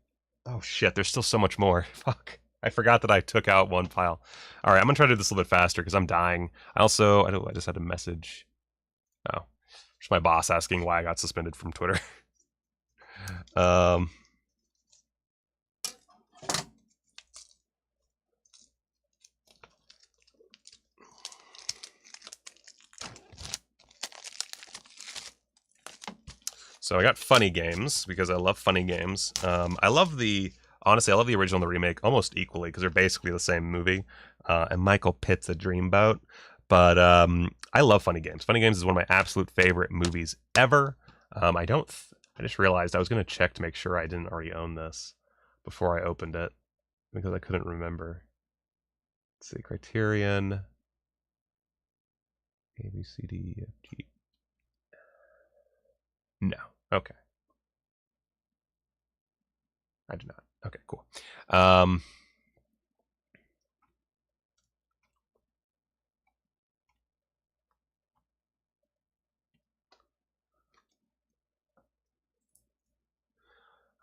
oh shit, there's still so much more. Fuck. I forgot that I took out one file. All right, I'm going to try to do this a little bit faster because I'm dying. I just had a message. Oh, just my boss asking why I got suspended from Twitter. So I got funny games because I love funny games. Honestly, I love the original and the remake almost equally because they're basically the same movie. And Michael Pitt's a dreamboat. But I love funny games. Funny games is one of my absolute favorite movies ever. I just realized I was going to check to make sure I didn't already own this before I opened it because I couldn't remember. Let's see, Criterion. A, B, C, D, E, F, G. No. Okay. I do not. Okay, cool. I'm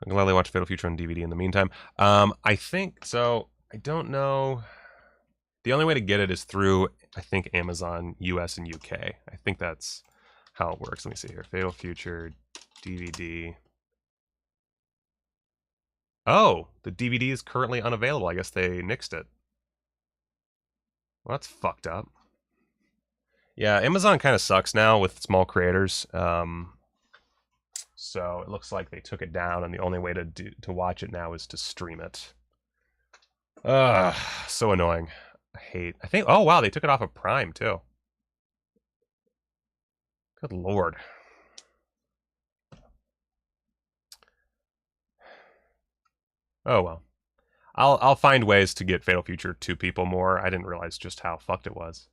gladly watch Fatal Future on DVD in the meantime. I think so. I don't know. The only way to get it is through, I think, Amazon US and UK. I think that's how it works. Let me see here. Fatal Future DVD. Oh, the DVD is currently unavailable. I guess they nixed it. Well, that's fucked up. Yeah, Amazon kind of sucks now with small creators. So it looks like they took it down, and the only way to watch it now is to stream it. So annoying. Oh wow, they took it off of Prime too. Good lord. Oh well. I'll find ways to get Fatal Future to people more. I didn't realize just how fucked it was.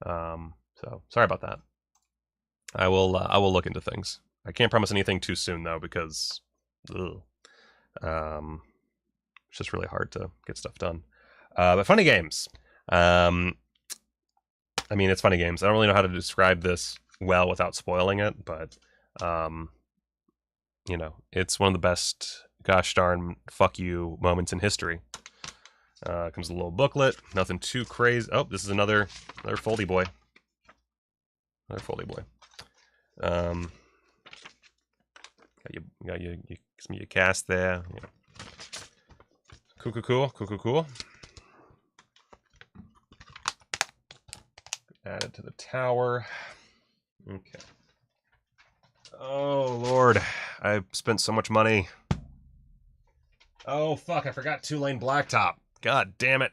So sorry about that. I will look into things. I can't promise anything too soon though because it's just really hard to get stuff done. But funny games. I mean, it's funny games. I don't really know how to describe this well without spoiling it, but you know, it's one of the best gosh darn fuck you moments in history. Comes with a little booklet, nothing too crazy. Oh, this is another foldy boy. Another foldy boy. Got your cast there. Yeah. Cool. Add it to the tower. Okay. Oh lord, I spent so much money. Oh fuck, I forgot 2-lane blacktop. God damn it.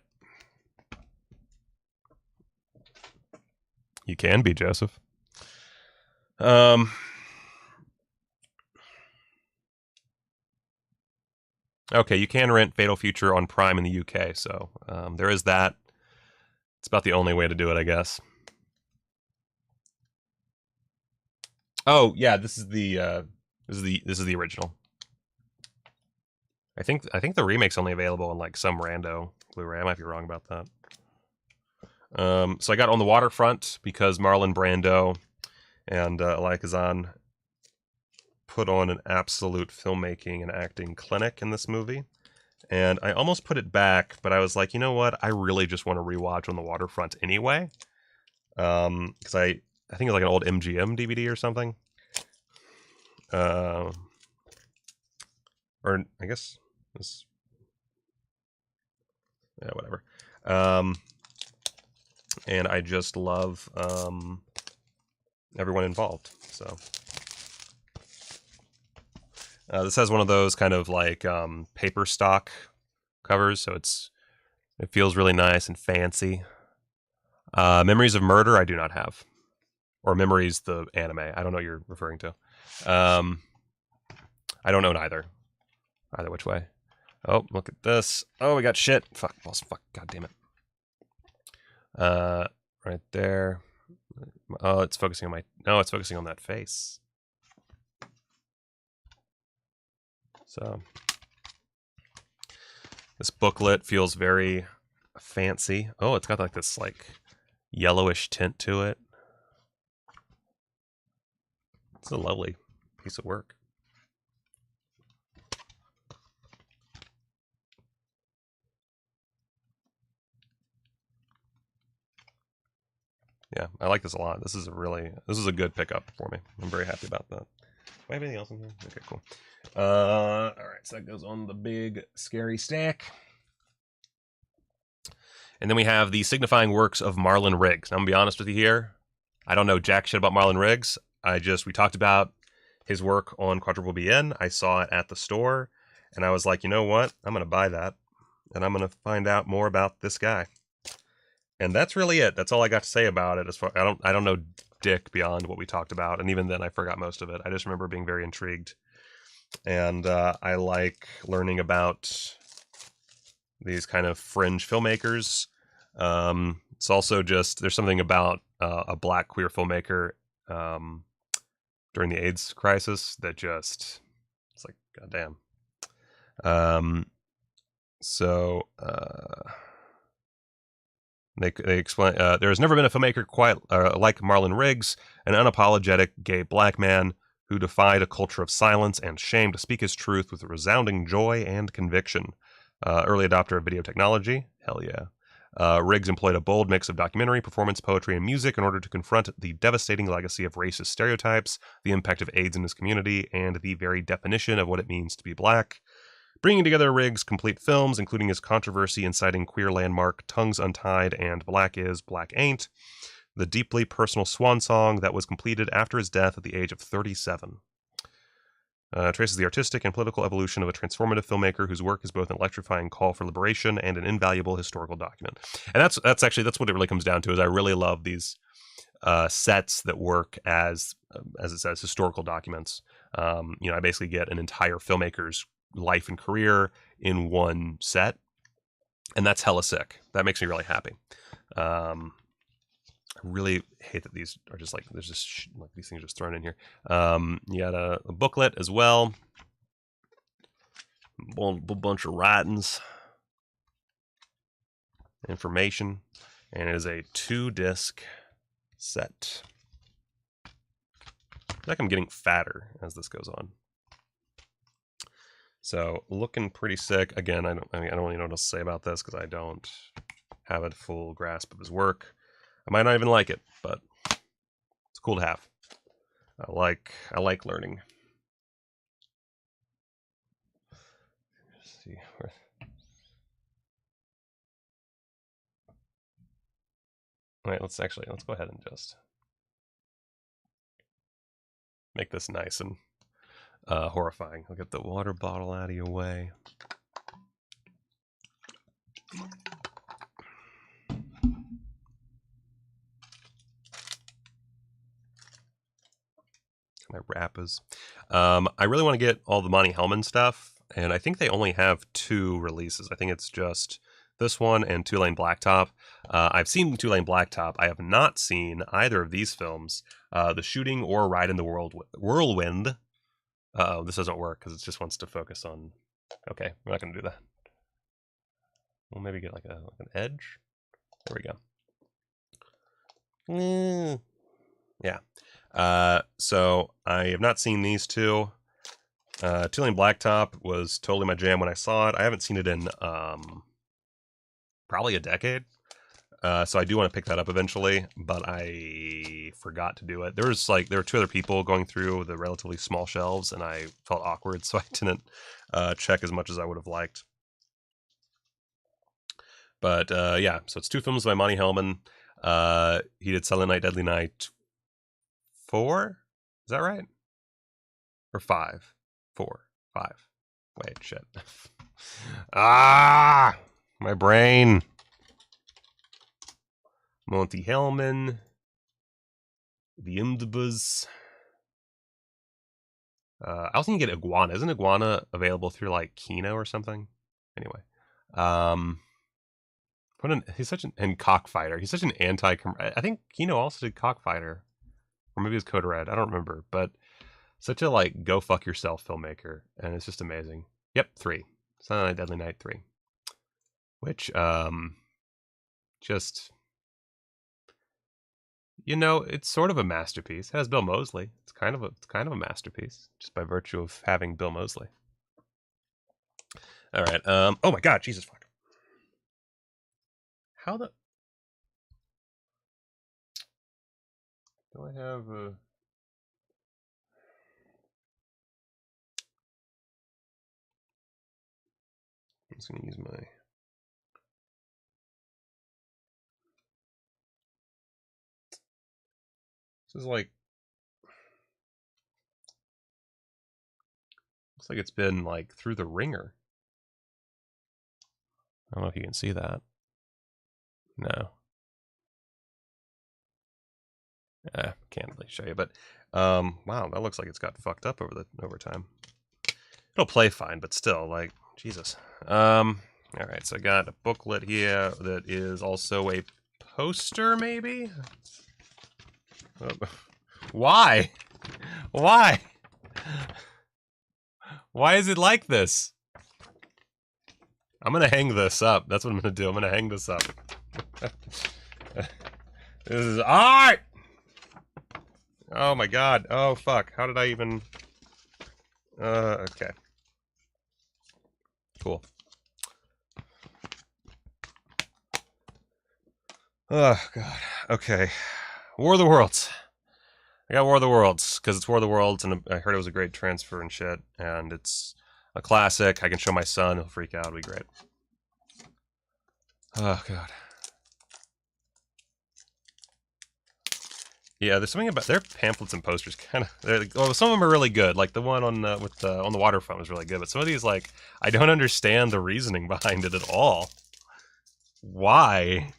You can be, Joseph. Okay, you can rent Fatal Future on Prime in the UK, so there is that. It's about the only way to do it, I guess. Oh yeah, this is the original. I think the remake's only available on like some rando Blu-ray. I might be wrong about that. So I got On the Waterfront because Marlon Brando and Elia Kazan put on an absolute filmmaking and acting clinic in this movie. And I almost put it back, but I was like, you know what? I really just want to rewatch On the Waterfront anyway. Because I think it's like an old MGM DVD or something. Or I guess this. Yeah, whatever. And I just love everyone involved. So this has one of those kind of like paper stock covers, so it feels really nice and fancy. Memories of Murder, I do not have. Or Memories, the anime. I don't know what you're referring to. I don't know either which way. Oh, look at this. Oh, we got shit. Fuck, balls, fuck, god damn it. Right there. Oh, it's focusing on no, it's focusing on that face. So, this booklet feels very fancy. Oh, it's got like this like yellowish tint to it. It's a lovely piece of work. Yeah, I like this a lot. This is a good pickup for me. I'm very happy about that. Do I have anything else in here? Okay, cool. All right, so that goes on the big scary stack. And then we have the signifying works of Marlon Riggs. Now, I'm gonna be honest with you here. I don't know jack shit about Marlon Riggs. We talked about his work on Quadruple BN. I saw it at the store, and I was like, you know what? I'm gonna buy that, and I'm gonna find out more about this guy. And that's really it. That's all I got to say about it. As far I don't know dick beyond what we talked about, and even then I forgot most of it. I just remember being very intrigued, and I like learning about these kind of fringe filmmakers. It's also just there's something about a black queer filmmaker during the AIDS crisis that just it's like goddamn. They explain there has never been a filmmaker quite like Marlon Riggs, an unapologetic gay black man who defied a culture of silence and shame to speak his truth with resounding joy and conviction. Early adopter of video technology, hell yeah. Riggs employed a bold mix of documentary, performance, poetry, and music in order to confront the devastating legacy of racist stereotypes, the impact of AIDS in his community, and the very definition of what it means to be black. Bringing together Riggs' complete films, including his controversy inciting queer landmark Tongues Untied and Black Is, Black Ain't, the deeply personal swan song that was completed after his death at the age of 37. Traces the artistic and political evolution of a transformative filmmaker whose work is both an electrifying call for liberation and an invaluable historical document. And that's what it really comes down to. Is I really love these sets that work as it says, historical documents. I basically get an entire filmmaker's life and career in one set, and that's hella sick. That makes me really happy. I really hate that these are just like there's just like these things just thrown in here. You got a booklet as well, a bunch of writings, information, and it is a 2-disc set. I feel like I'm getting fatter as this goes on. So looking pretty sick. Again, I don't really know what else to say about this because I don't have a full grasp of his work. I might not even like it, but it's cool to have. I like learning. Let's see where. All right, let's go ahead and just make this nice and horrifying. I'll get the water bottle out of your way. My wrappers. I really want to get all the Monty Hellman stuff, and I think they only have 2 releases. I think it's just this one and Two Lane Blacktop. I've seen Two Lane Blacktop. I have not seen either of these films, The Shooting or Ride in the Whirlwind. This doesn't work because it just wants to focus on. Okay, we're not going to do that. We'll maybe get like an edge. There we go. Yeah. So I have not seen these 2. Two Lane Blacktop was totally my jam when I saw it. I haven't seen it in probably a decade. So I do want to pick that up eventually, but I forgot to do it. There were 2 other people going through the relatively small shelves, and I felt awkward, so I didn't check as much as I would have liked. But yeah, so it's 2 films by Monty Hellman. He did Silent Night, Deadly Night 4? Is that right? Or 5? 4. 5. Wait, shit. Ah! My brain. Monty Hellman. The Imdbus. I also need to get Iguana. Isn't Iguana available through like Kino or something? Anyway. He's such an... And Cockfighter. He's such an anti... I think Kino also did Cockfighter. Or maybe it was Code Red. I don't remember. But such a like go fuck yourself filmmaker. And it's just amazing. Yep, 3. Silent Night, Deadly Night 3. Which, just... You know, it's sort of a masterpiece. It has Bill Moseley. It's kind of a masterpiece, just by virtue of having Bill Moseley. All right. Oh my God, Jesus fuck. How the... Do I have a... I'm just gonna use my... This is like... Looks like it's been like through the ringer. I don't know if you can see that. No. Can't really show you, but wow, that looks like it's got fucked up over time. It'll play fine, but still, like, Jesus. All right, so I got a booklet here that is also a poster, maybe? Why? Why? Why is it like this? I'm gonna hang this up. That's what I'm gonna do. I'm gonna hang this up. This is art! Oh my God. Oh fuck. How did I even... okay. Cool. Oh God. Okay. War of the Worlds. I got War of the Worlds, because it's War of the Worlds, and I heard it was a great transfer and shit, and it's a classic. I can show my son, he'll freak out, it'll be great. Oh God. Yeah, there's something about their pamphlets and posters. Well, some of them are really good. Like the one on on the Waterfront was really good. But some of these, like, I don't understand the reasoning behind it at all. Why?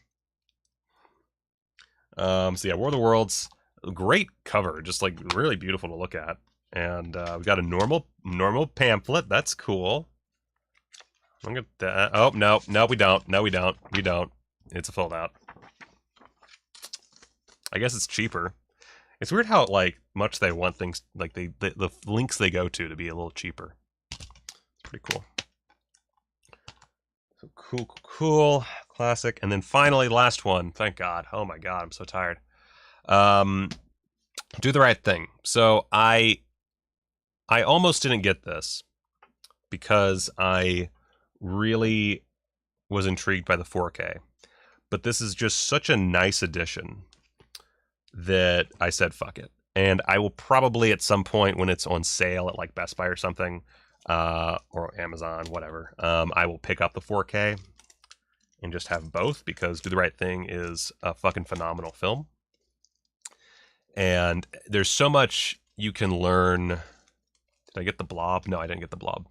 So yeah, War of the Worlds, great cover, just like really beautiful to look at. And we got a normal pamphlet. That's cool. I'm gonna. Oh no, we don't. No, we don't. We don't. It's a fold out. I guess it's cheaper. It's weird how like much they want things like the links they go to be a little cheaper. It's pretty cool. So cool, classic, and then finally last one. Thank God. Oh my God, I'm so tired. Do the Right Thing. So I almost didn't get this because I really was intrigued by the 4K, but this is just such a nice addition that I said fuck it. And I will probably at some point when it's on sale at like Best Buy or something, or Amazon, whatever, I will pick up the 4K and just have both, because Do the Right Thing is a fucking phenomenal film. And there's so much you can learn. Did I get the Blob? No, I didn't get the Blob.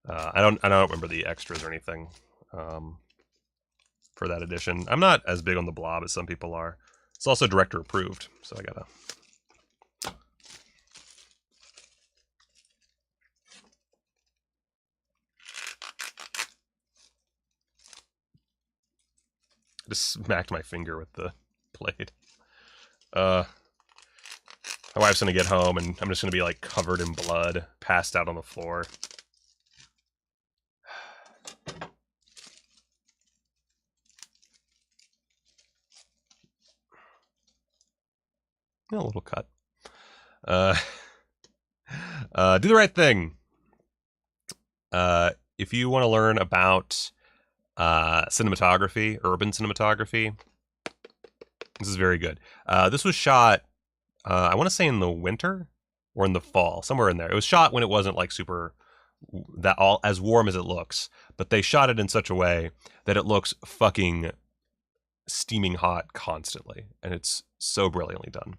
I don't remember the extras or anything for that edition. I'm not as big on the Blob as some people are. It's also director approved, so I gotta... I just smacked my finger with the blade. My wife's gonna get home and I'm just gonna be like covered in blood, passed out on the floor. A little cut. Do the Right Thing. If you want to learn about cinematography, urban cinematography, this is very good. This was shot, I want to say in the winter or in the fall, somewhere in there. It was shot when it wasn't like super as warm as it looks, but they shot it in such a way that it looks fucking steaming hot constantly, and it's so brilliantly done.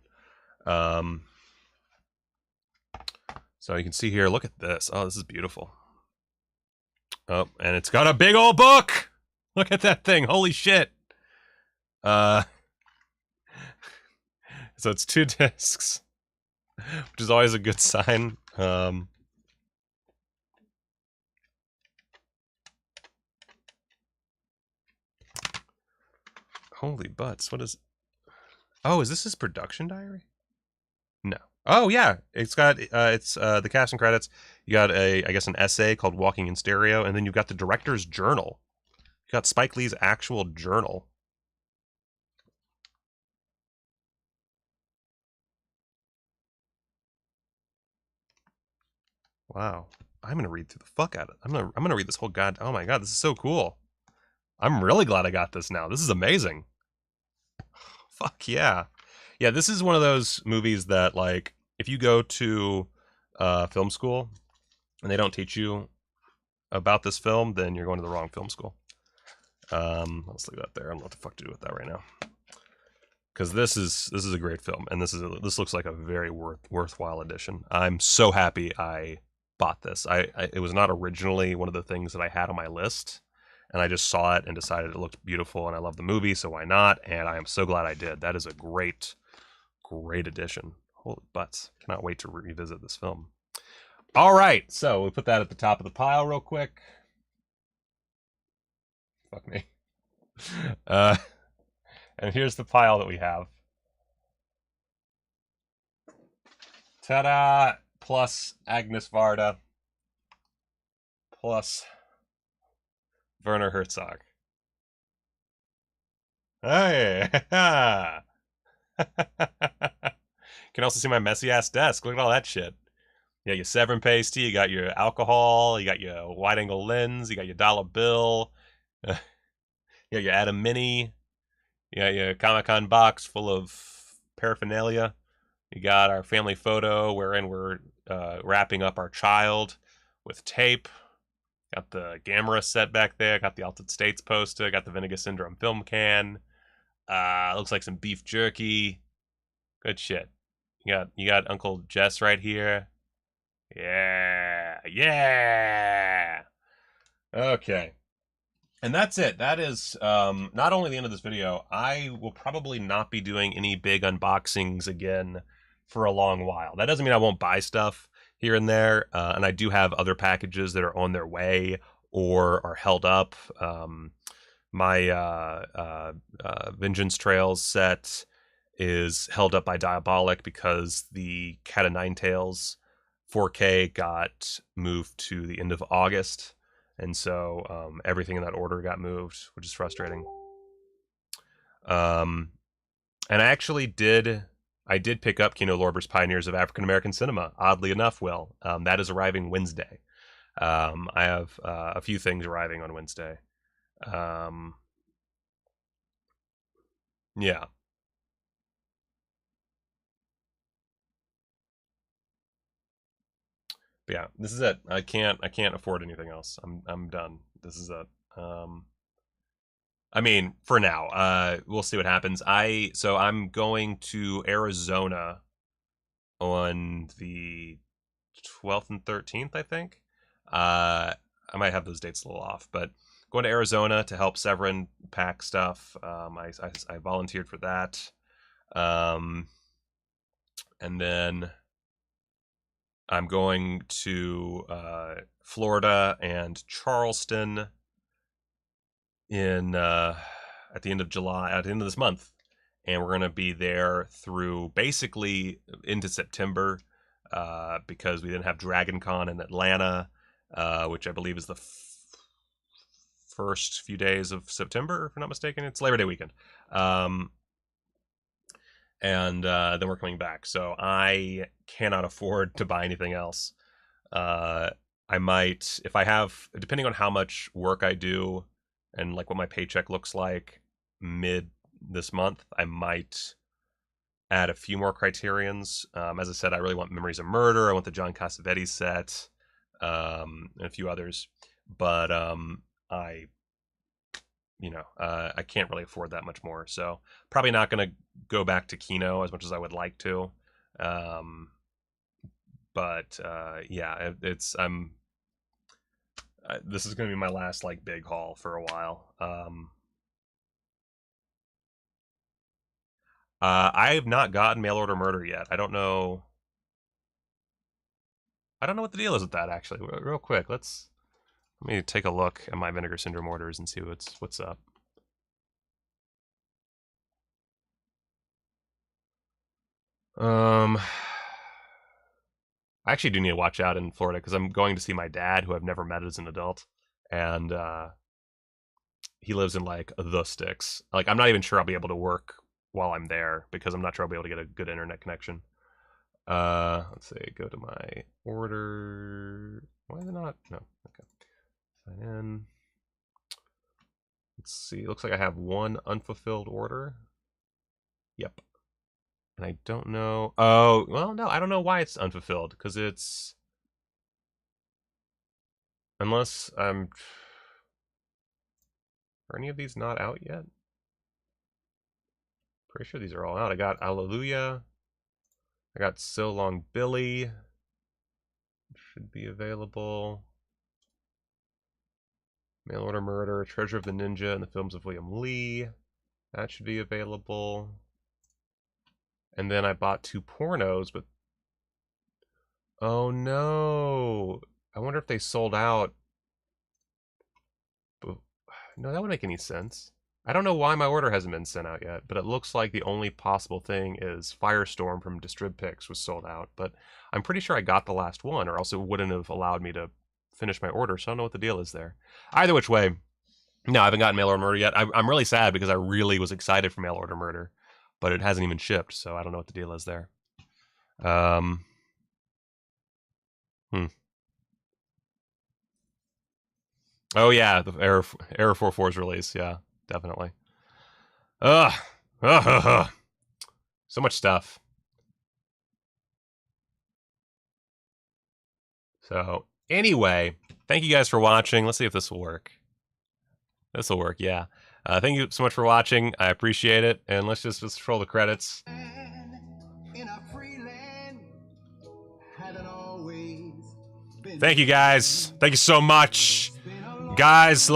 So you can see here, look at this. Oh, this is beautiful. Oh, and it's got a big old book. Look at that thing. Holy shit. So it's 2 discs, which is always a good sign. Holy butts. What is... Oh, is this his production diary? No. Oh, yeah. It's got, the cast and credits. You got I guess an essay called Walking in Stereo, and then you've got the director's journal. You got Spike Lee's actual journal. Wow. I'm gonna read through the fuck out of it. I'm gonna read this whole oh my god, this is so cool. I'm really glad I got this now. This is amazing. Fuck yeah. Yeah, this is one of those movies that, like, if you go to film school and they don't teach you about this film, then you're going to the wrong film school. Let's leave that there. I don't know what the fuck to do with that right now. Because this is a great film, and this looks like a very worthwhile addition. I'm so happy I bought this. It was not originally one of the things that I had on my list, and I just saw it and decided it looked beautiful, and I love the movie, so why not? And I am so glad I did. That is a great addition. Holy butts. Cannot wait to revisit this film. All right, so we put that at the top of the pile real quick. Fuck me. And here's the pile that we have. Ta-da! Plus Agnes Varda. Plus Werner Herzog. Hey! You can also see my messy-ass desk. Look at all that shit. You got your Severn pasty, you got your alcohol, you got your wide-angle lens, you got your dollar bill, you got your Adam Mini, you got your Comic-Con box full of paraphernalia. You got our family photo wherein we're wrapping up our child with tape. Got the Gamera set back there. Got the Altered States poster. Got the Vinegar Syndrome film can. Looks like some beef jerky. Good shit. You got Uncle Jess right here. Yeah. Okay. And that's it. That is not only the end of this video. I will probably not be doing any big unboxings again for a long while. That doesn't mean I won't buy stuff here and there. And I do have other packages that are on their way or are held up. My Vengeance Trails set is held up by Diabolik because the Cat of Nine Tails 4K got moved to the end of August. And so everything in that order got moved, which is frustrating. And I did pick up Kino Lorber's Pioneers of African American Cinema, oddly enough, Will. That is arriving Wednesday. I have a few things arriving on Wednesday. Yeah. But yeah, this is it. I can't afford anything else. I'm done. This is it. I mean, for now. We'll see what happens. So I'm going to Arizona on the 12th and 13th, I think. I might have those dates a little off, but going to Arizona to help Severin pack stuff. I volunteered for that. And then I'm going to Florida and Charleston in at the end of July, at the end of this month, and we're going to be there through basically into September because we didn't have Dragon Con in Atlanta, which I believe is the first few days of September, if I'm not mistaken. It's Labor Day weekend. And then we're coming back. So I cannot afford to buy anything else. I might, if I have, depending on how much work I do and like what my paycheck looks like mid this month, I might add a few more Criterions. As I said, I really want Memories of Murder. I want the John Cassavetes set, and a few others. But I can't really afford that much more. So probably not going to go back to Kino as much as I would like to. But yeah, This is going to be my last like big haul for a while. I have not gotten mail order murder yet. I don't know what the deal is with that, actually. Real quick, let me take a look at my Vinegar Syndrome orders and see what's up. I actually do need to watch out in Florida because I'm going to see my dad, who I've never met as an adult, and he lives in like the sticks. Like, I'm not even sure I'll be able to work while I'm there because I'm not sure I'll be able to get a good internet connection. Let's see, go to my order. Why is it not? No, okay. Sign in. Let's see, it looks like I have one unfulfilled order. Yep. And I don't know. Oh, well, no, I don't know why it's unfulfilled because it's. Unless I'm. Are any of these not out yet? Pretty sure these are all out. I got Alleluia. I got So Long Billy. Should be available. Mail Order Murder, Treasure of the Ninja, and the Films of William Lee. That should be available. And then I bought 2 pornos, but... Oh no! I wonder if they sold out. But... No, that wouldn't make any sense. I don't know why my order hasn't been sent out yet, but it looks like the only possible thing is Firestorm from DistribPix was sold out. But I'm pretty sure I got the last one, or else it wouldn't have allowed me to finish my order, so I don't know what the deal is there. Either which way, no, I haven't gotten Mail Order Murder yet. I'm really sad because I really was excited for Mail Order Murder, but it hasn't even shipped, so I don't know what the deal is there. Oh yeah, the Error 4.4's release, yeah, definitely. Ugh. So much stuff. So, anyway, thank you guys for watching. Let's see if this will work. This will work, yeah. Thank you so much for watching. I appreciate it. And let's just roll the credits. Thank you, guys. Thank you so much. Guys,